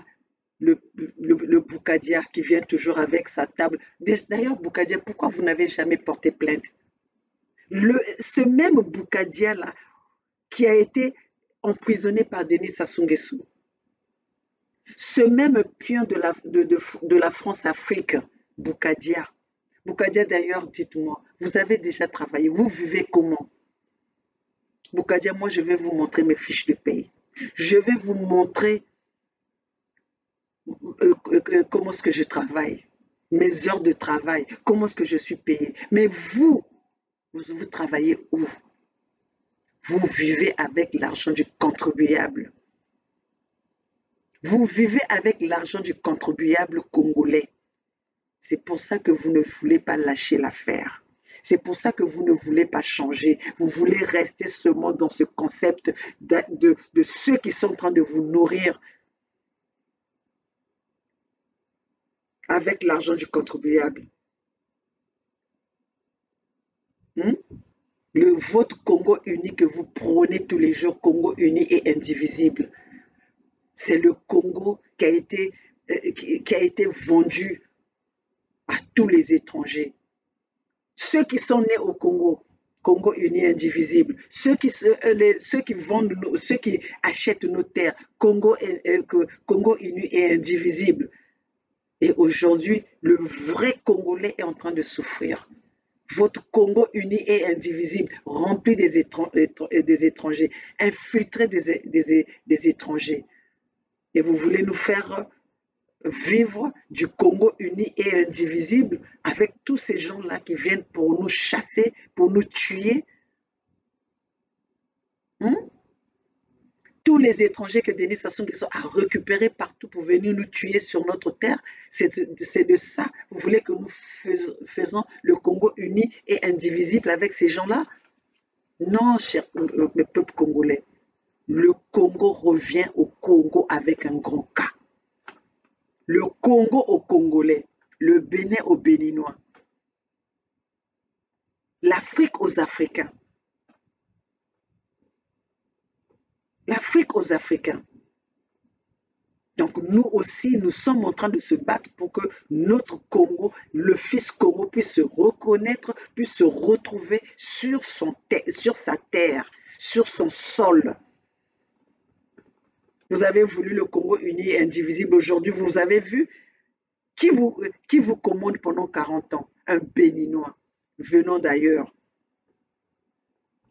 le Boukadia qui vient toujours avec sa table. D'ailleurs, Boukadia, pourquoi vous n'avez jamais porté plainte? Ce même Boukadia-là, qui a été emprisonné par Denis Sassou Nguesso, ce même pion de la France-Afrique, Boukadia. Boukadia, d'ailleurs, dites-moi, vous avez déjà travaillé, vous vivez comment? Boukadia, moi, je vais vous montrer mes fiches de paye. Je vais vous montrer comment est-ce que je travaille, mes heures de travail, comment est-ce que je suis payé. Mais vous travaillez où? Vous vivez avec l'argent du contribuable. Vous vivez avec l'argent du contribuable congolais. C'est pour ça que vous ne voulez pas lâcher l'affaire. C'est pour ça que vous ne voulez pas changer. Vous voulez rester seulement dans ce concept de ceux qui sont en train de vous nourrir avec l'argent du contribuable. Hmm? Votre Congo uni que vous prônez tous les jours, Congo uni et indivisible, c'est le Congo qui a été vendu à tous les étrangers. Ceux qui sont nés au Congo, Congo uni et indivisible, ceux qui vendent, ceux qui achètent nos terres, Congo uni et indivisible. Et aujourd'hui, le vrai Congolais est en train de souffrir. Votre Congo uni et indivisible, rempli des étrangers, infiltré des étrangers. Et vous voulez nous faire vivre du Congo uni et indivisible avec tous ces gens-là qui viennent pour nous chasser, pour nous tuer. Hein? Tous les étrangers que Denis Sassou Nguesso a récupérés partout pour venir nous tuer sur notre terre, c'est de ça. Vous voulez que nous faisons le Congo uni et indivisible avec ces gens-là? Non, cher le peuple congolais. Le Congo revient au Congo avec un grand K. Le Congo aux Congolais, le Bénin aux Béninois, l'Afrique aux Africains. L'Afrique aux Africains. Donc nous aussi, nous sommes en train de se battre pour que notre Congo, le fils Congo, puisse se reconnaître, puisse se retrouver sur sa terre, sur son sol. Vous avez voulu le Congo uni et indivisible. Aujourd'hui, vous avez vu qui vous commande pendant 40 ans? Un Béninois venant d'ailleurs,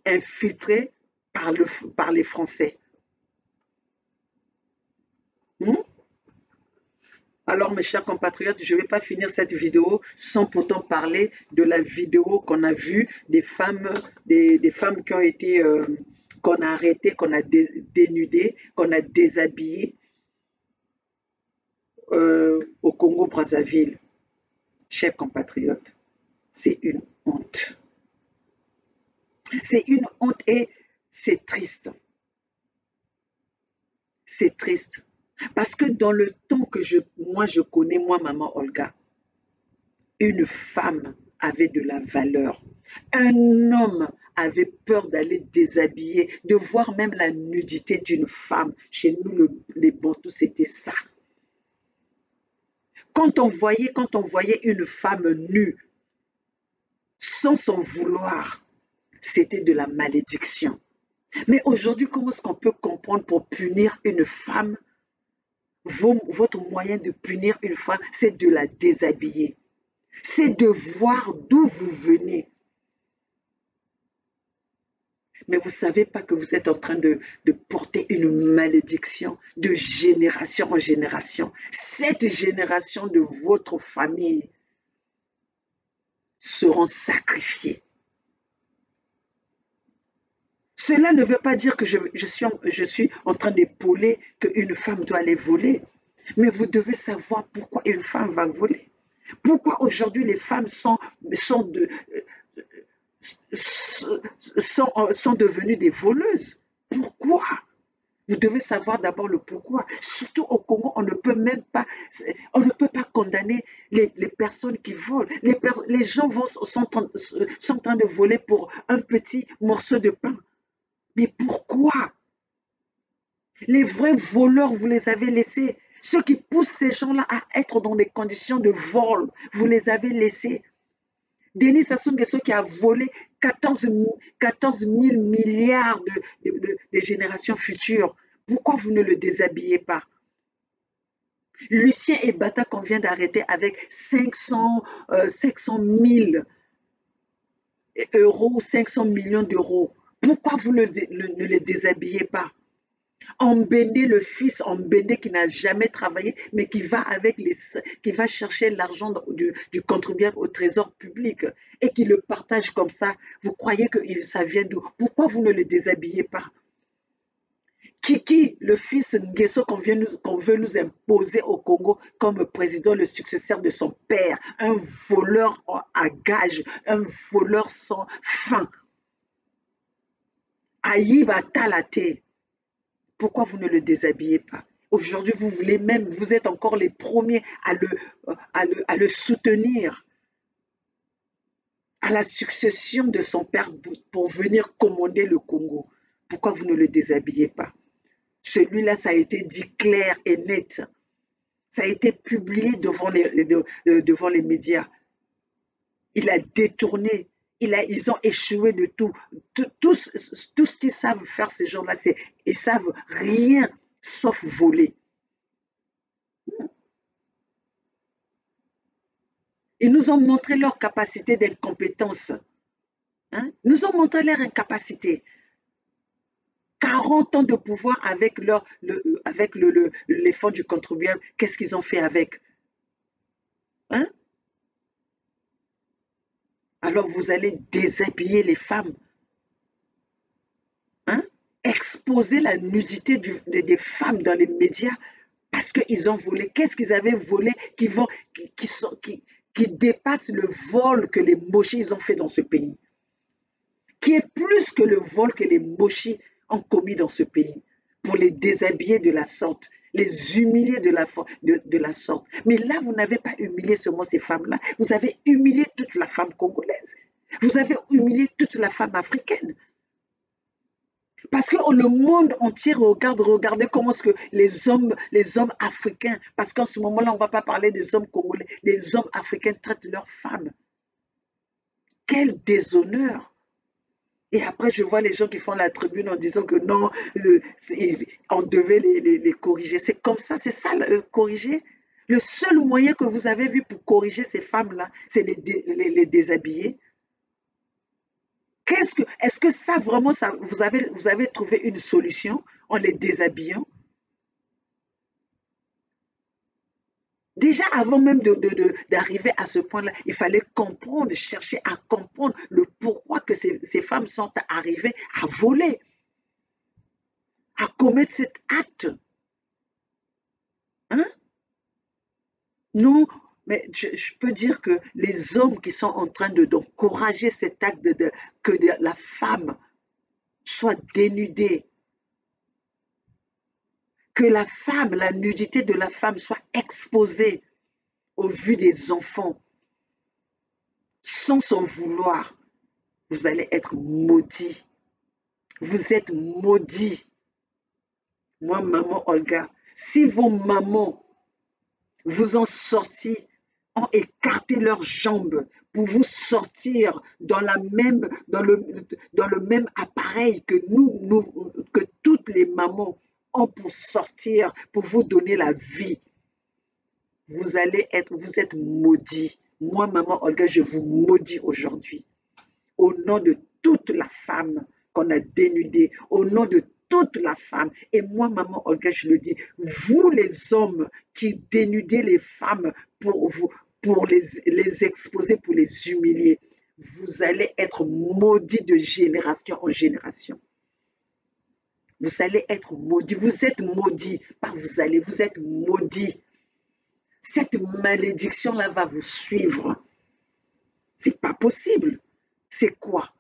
infiltré par les Français. Alors, mes chers compatriotes, je ne vais pas finir cette vidéo sans pourtant parler de la vidéo qu'on a vue des femmes qui ont été, qu'on a arrêtées, qu'on a dénudées, qu'on a déshabillées au Congo-Brazzaville. Chers compatriotes, c'est une honte. C'est une honte et c'est triste. C'est triste. Parce que dans le temps que moi je connais, moi, maman Olga, une femme avait de la valeur. Un homme avait peur d'aller déshabiller, de voir même la nudité d'une femme. Chez nous, les Bantous, c'était ça. Quand on voyait une femme nue, sans son vouloir, c'était de la malédiction. Mais aujourd'hui, comment est-ce qu'on peut comprendre pour punir une femme? Votre moyen de punir une femme, c'est de la déshabiller. C'est de voir d'où vous venez. Mais vous ne savez pas que vous êtes en train de porter une malédiction de génération en génération. Cette génération de votre famille seront sacrifiées. Cela ne veut pas dire que je suis en train d'épauler qu'une femme doit aller voler. Mais vous devez savoir pourquoi une femme va voler. Pourquoi aujourd'hui les femmes sont devenues des voleuses? Pourquoi? Vous devez savoir d'abord le pourquoi. Surtout au Congo, on ne peut pas condamner les personnes qui volent. Les gens sont en train de voler pour un petit morceau de pain. Mais pourquoi? Les vrais voleurs, vous les avez laissés. Ceux qui poussent ces gens-là à être dans des conditions de vol, vous les avez laissés. Denis Sassou Nguesso qui a volé 14 000 milliards de générations futures. Pourquoi vous ne le déshabillez pas? Lucien Ebata qu'on vient d'arrêter avec 500 000 euros, 500 millions d'euros. Pourquoi vous ne le déshabillez pas? Mbende, le fils Mbende qui n'a jamais travaillé, mais qui va chercher l'argent du contribuable au trésor public et qui le partage comme ça. Vous croyez que ça vient d'où? Pourquoi vous ne le déshabillez pas? Kiki, le fils Nguesso qu'on veut nous imposer au Congo comme président, le successeur de son père, un voleur à gages, un voleur sans fin. Aïba Talate. Pourquoi vous ne le déshabillez pas? Aujourd'hui, vous êtes encore les premiers à le soutenir. à la succession de son père pour venir commander le Congo. Pourquoi vous ne le déshabillez pas? Celui-là, ça a été dit clair et net. Ça a été publié devant les médias. Il a détourné. Ils ont échoué de tout. Tout ce qu'ils savent faire, ces gens-là, ils savent rien sauf voler. Ils nous ont montré leur capacité d'incompétence. Hein? Ils nous ont montré leur incapacité. 40 ans de pouvoir avec les fonds du contribuable. Qu'est-ce qu'ils ont fait avec? Hein? Alors vous allez déshabiller les femmes. Hein? Exposer la nudité des femmes dans les médias parce qu'ils ont volé. Qu'est-ce qu'ils avaient volé qui dépasse le vol que les mochis ont fait dans ce pays? Qui est plus que le vol que les mochis ont commis dans ce pays pour les déshabiller de la sorte, les humilier de la sorte. Mais là, vous n'avez pas humilié seulement ces femmes-là, vous avez humilié toute la femme congolaise. Vous avez humilié toute la femme africaine. Parce que le monde entier regardez comment est-ce que les hommes africains, parce qu'en ce moment-là, on ne va pas parler des hommes congolais, les hommes africains traitent leurs femmes. Quel déshonneur! Et après, je vois les gens qui font la tribune en disant que non, on devait les corriger. C'est comme ça, c'est ça, corriger. Le seul moyen que vous avez vu pour corriger ces femmes-là, c'est les déshabiller. Est-ce que ça vraiment, vous avez trouvé une solution en les déshabillant? Déjà, avant même d'arriver à ce point-là, il fallait comprendre, chercher à comprendre le pourquoi que ces femmes sont arrivées à voler, à commettre cet acte. Hein? Non, mais je peux dire que les hommes qui sont en train d'encourager cet acte que la femme soit dénudée, que la femme, la nudité de la femme soit exposée au vu des enfants, sans son vouloir, vous allez être maudits. Vous êtes maudits. Moi, maman Olga, si vos mamans vous ont sorti, ont écarté leurs jambes pour vous sortir dans le même appareil que que toutes les mamans ont pour sortir, pour vous donner la vie, vous êtes maudits. Moi, maman Olga, je vous maudis aujourd'hui. Au nom de toute la femme qu'on a dénudée, au nom de toute la femme. Et moi, maman Olga, je le dis, vous les hommes qui dénudez les femmes pour les exposer, pour les humilier, vous allez être maudits de génération en génération. Vous allez être maudits. Vous êtes maudits. Pas vous êtes maudits. Cette malédiction-là va vous suivre. C'est pas possible. C'est quoi?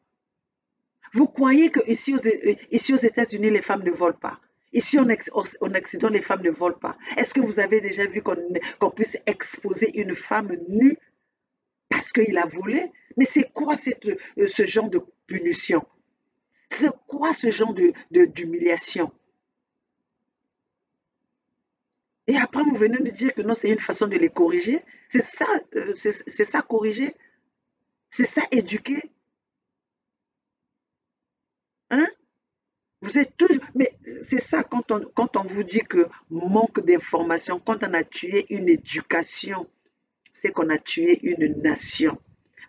Vous croyez qu'ici aux États-Unis, les femmes ne volent pas? Ici en Occident, les femmes ne volent pas. Est-ce que vous avez déjà vu qu'on puisse exposer une femme nue parce qu'il a volé? Mais c'est quoi ce genre de punition? C'est quoi ce genre d'humiliation? Et après, vous venez de dire que non, c'est une façon de les corriger. C'est ça corriger? C'est ça éduquer? Hein? Vous êtes toujours... Mais c'est ça, quand on vous dit que manque d'information, quand on a tué une éducation, c'est qu'on a tué une nation.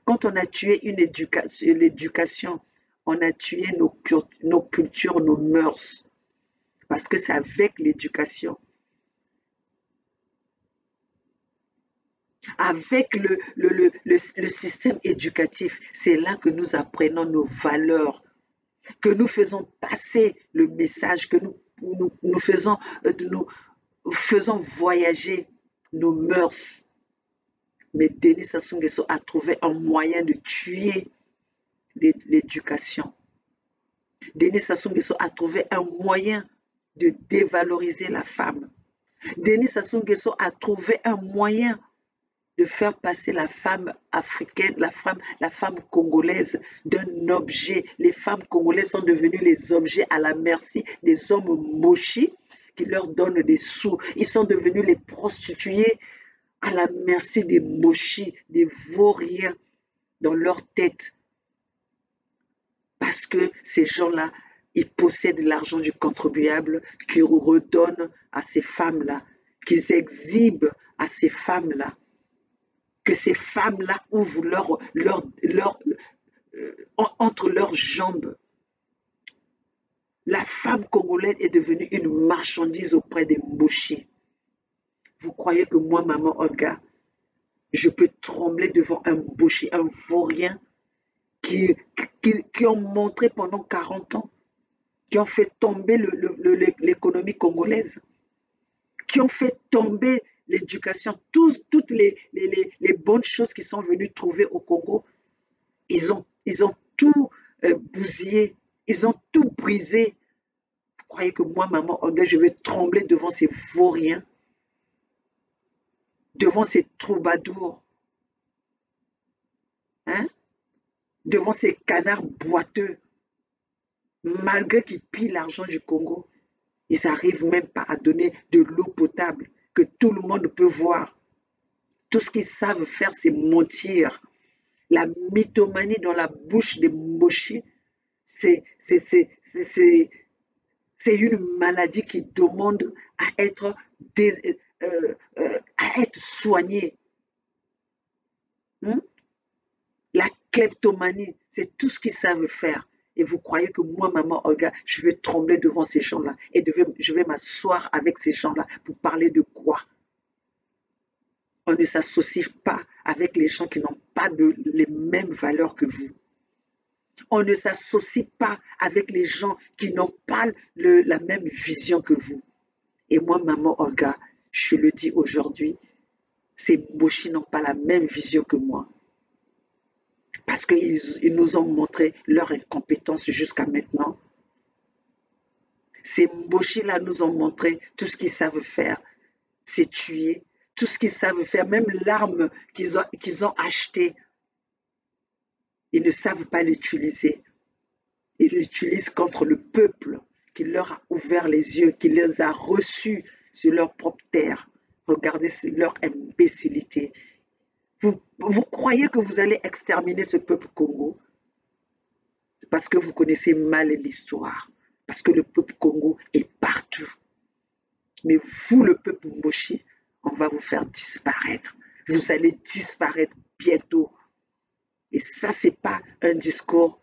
Quand on a tué l'éducation, on a tué nos cultures, nos mœurs. Parce que c'est avec l'éducation. Avec le système éducatif, c'est là que nous apprenons nos valeurs, que nous faisons passer le message, que nous faisons voyager nos mœurs. Mais Denis Sassou Nguesso a trouvé un moyen de tuer l'éducation. Denis Sassou Nguesso a trouvé un moyen de dévaloriser la femme. Denis Sassou Nguesso a trouvé un moyen de faire passer la femme africaine, la femme congolaise d'un objet. Les femmes congolaises sont devenues les objets à la merci des hommes mochis qui leur donnent des sous. Ils sont devenus les prostituées à la merci des mochis, des vauriens dans leur tête. Parce que ces gens-là, ils possèdent l'argent du contribuable qu'ils redonnent à ces femmes-là, qu'ils exhibent à ces femmes-là, que ces femmes-là ouvrent entre leurs jambes. La femme congolaise est devenue une marchandise auprès des mouchis. Vous croyez que moi, maman Olga, je peux trembler devant un bouchi, un vaurien qui ont montré pendant 40 ans, qui ont fait tomber l'économie congolaise, qui ont fait tomber l'éducation, toutes les bonnes choses qui sont venues trouver au Congo. Ils ont tout bousillé, ils ont tout brisé. Vous croyez que moi, maman Olga, je vais trembler devant ces vauriens, devant ces troubadours, hein? Devant ces canards boiteux, malgré qu'ils pillent l'argent du Congo, ils n'arrivent même pas à donner de l'eau potable que tout le monde peut voir. Tout ce qu'ils savent faire, c'est mentir. La mythomanie dans la bouche des mochis, c'est une maladie qui demande à être soignée. La kleptomanie, c'est tout ce qu'ils savent faire. Et vous croyez que moi, maman Olga, je vais trembler devant ces gens-là et je vais m'asseoir avec ces gens-là pour parler de quoi? On ne s'associe pas avec les gens qui n'ont pas les mêmes valeurs que vous. On ne s'associe pas avec les gens qui n'ont pas la même vision que vous. Et moi, maman Olga, je le dis aujourd'hui, ces mochis n'ont pas la même vision que moi. Parce qu'ils nous ont montré leur incompétence jusqu'à maintenant. Ces mochis-là nous ont montré tout ce qu'ils savent faire, c'est tuer. Tout ce qu'ils savent faire, même l'arme qu'ils ont achetée, ils ne savent pas l'utiliser. Ils l'utilisent contre le peuple qui leur a ouvert les yeux, qui les a reçus sur leur propre terre. Regardez leur imbécilité. Vous croyez que vous allez exterminer ce peuple Congo parce que vous connaissez mal l'histoire, parce que le peuple Congo est partout. Mais vous, le peuple mochi, on va vous faire disparaître. Vous allez disparaître bientôt. Et ça, ce n'est pas un discours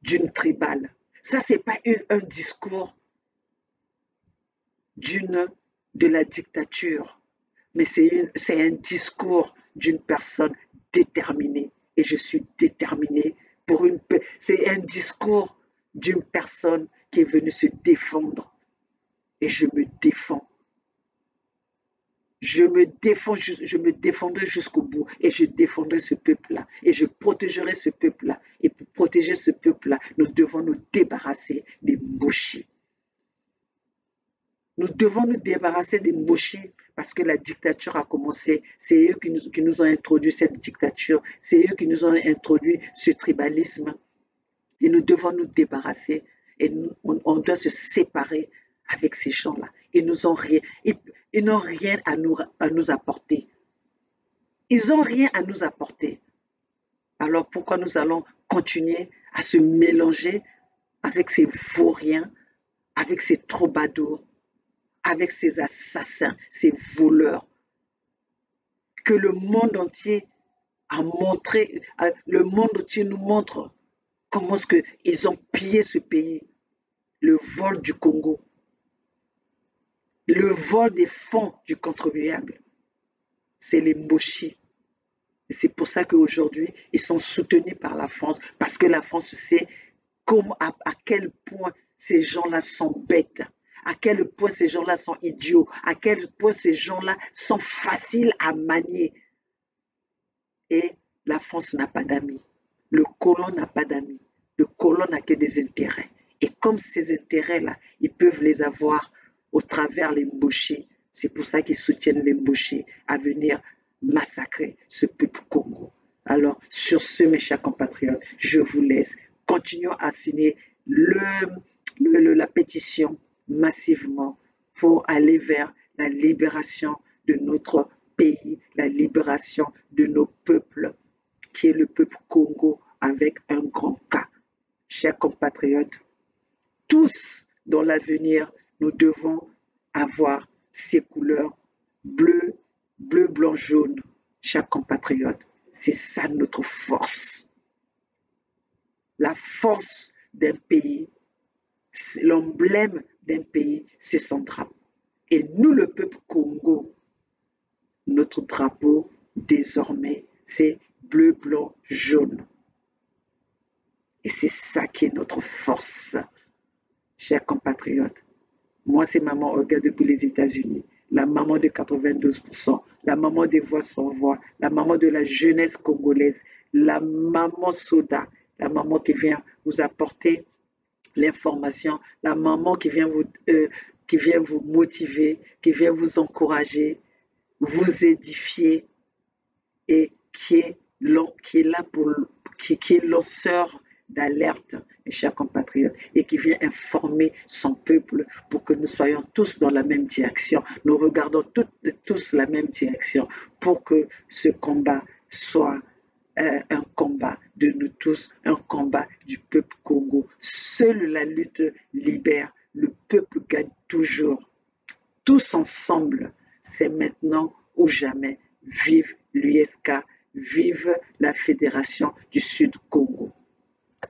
d'une tribale. Ça, ce n'est pas un discours de la dictature. Mais c'est un discours d'une personne déterminée. Et je suis déterminée pour une paix. C'est un discours d'une personne qui est venue se défendre. Et je me défends. Je me défendrai jusqu'au bout et je défendrai ce peuple-là et je protégerai ce peuple-là. Et pour protéger ce peuple-là, nous devons nous débarrasser des mochis. Nous devons nous débarrasser des mochis parce que la dictature a commencé. C'est eux qui nous ont introduit cette dictature. C'est eux qui nous ont introduit ce tribalisme. Et nous devons nous débarrasser et on doit se séparer avec ces gens-là. Ils n'ont rien à nous apporter. Ils n'ont rien à nous apporter. Alors pourquoi nous allons continuer à se mélanger avec ces vauriens, avec ces troubadours, avec ces assassins, ces voleurs que le monde entier a montré, le monde entier nous montre comment est-ce qu'ils ont pillé ce pays, le vol du Congo. Le vol des fonds du contribuable, c'est les mochis. C'est pour ça qu'aujourd'hui, ils sont soutenus par la France, parce que la France sait à quel point ces gens-là sont bêtes, à quel point ces gens-là sont idiots, à quel point ces gens-là sont faciles à manier. Et la France n'a pas d'amis. Le colon n'a pas d'amis. Le colon n'a que des intérêts. Et comme ces intérêts-là, ils peuvent les avoir au travers les mochis, C'est pour ça qu'ils soutiennent les Mbouchi à venir massacrer ce peuple Congo. Alors, sur ce, mes chers compatriotes, je vous laisse. Continuons à signer la pétition massivement pour aller vers la libération de notre pays, la libération de nos peuples, qui est le peuple Congo avec un grand K. Chers compatriotes, tous dans l'avenir, nous devons avoir ces couleurs bleu, blanc, jaune. Chers compatriotes, c'est ça notre force. La force d'un pays, l'emblème d'un pays, c'est son drapeau. Et nous, le peuple Congo, notre drapeau, désormais, c'est bleu, blanc, jaune. Et c'est ça qui est notre force, chers compatriotes. Moi, c'est maman Olga depuis les États-Unis, la maman de 92%, la maman des voix sans voix, la maman de la jeunesse congolaise, la maman Soda, la maman qui vient vous apporter l'information, la maman qui vient vous motiver, qui vient vous encourager, vous édifier et qui est là qui est lanceur d'alerte, mes chers compatriotes, et qui vient informer son peuple pour que nous soyons tous dans la même direction. Nous regardons tous la même direction pour que ce combat soit un combat de nous tous, un combat du peuple Congo. Seule la lutte libère, le peuple gagne toujours. Tous ensemble, c'est maintenant ou jamais. Vive l'USK, vive la Fédération du Sud Congo.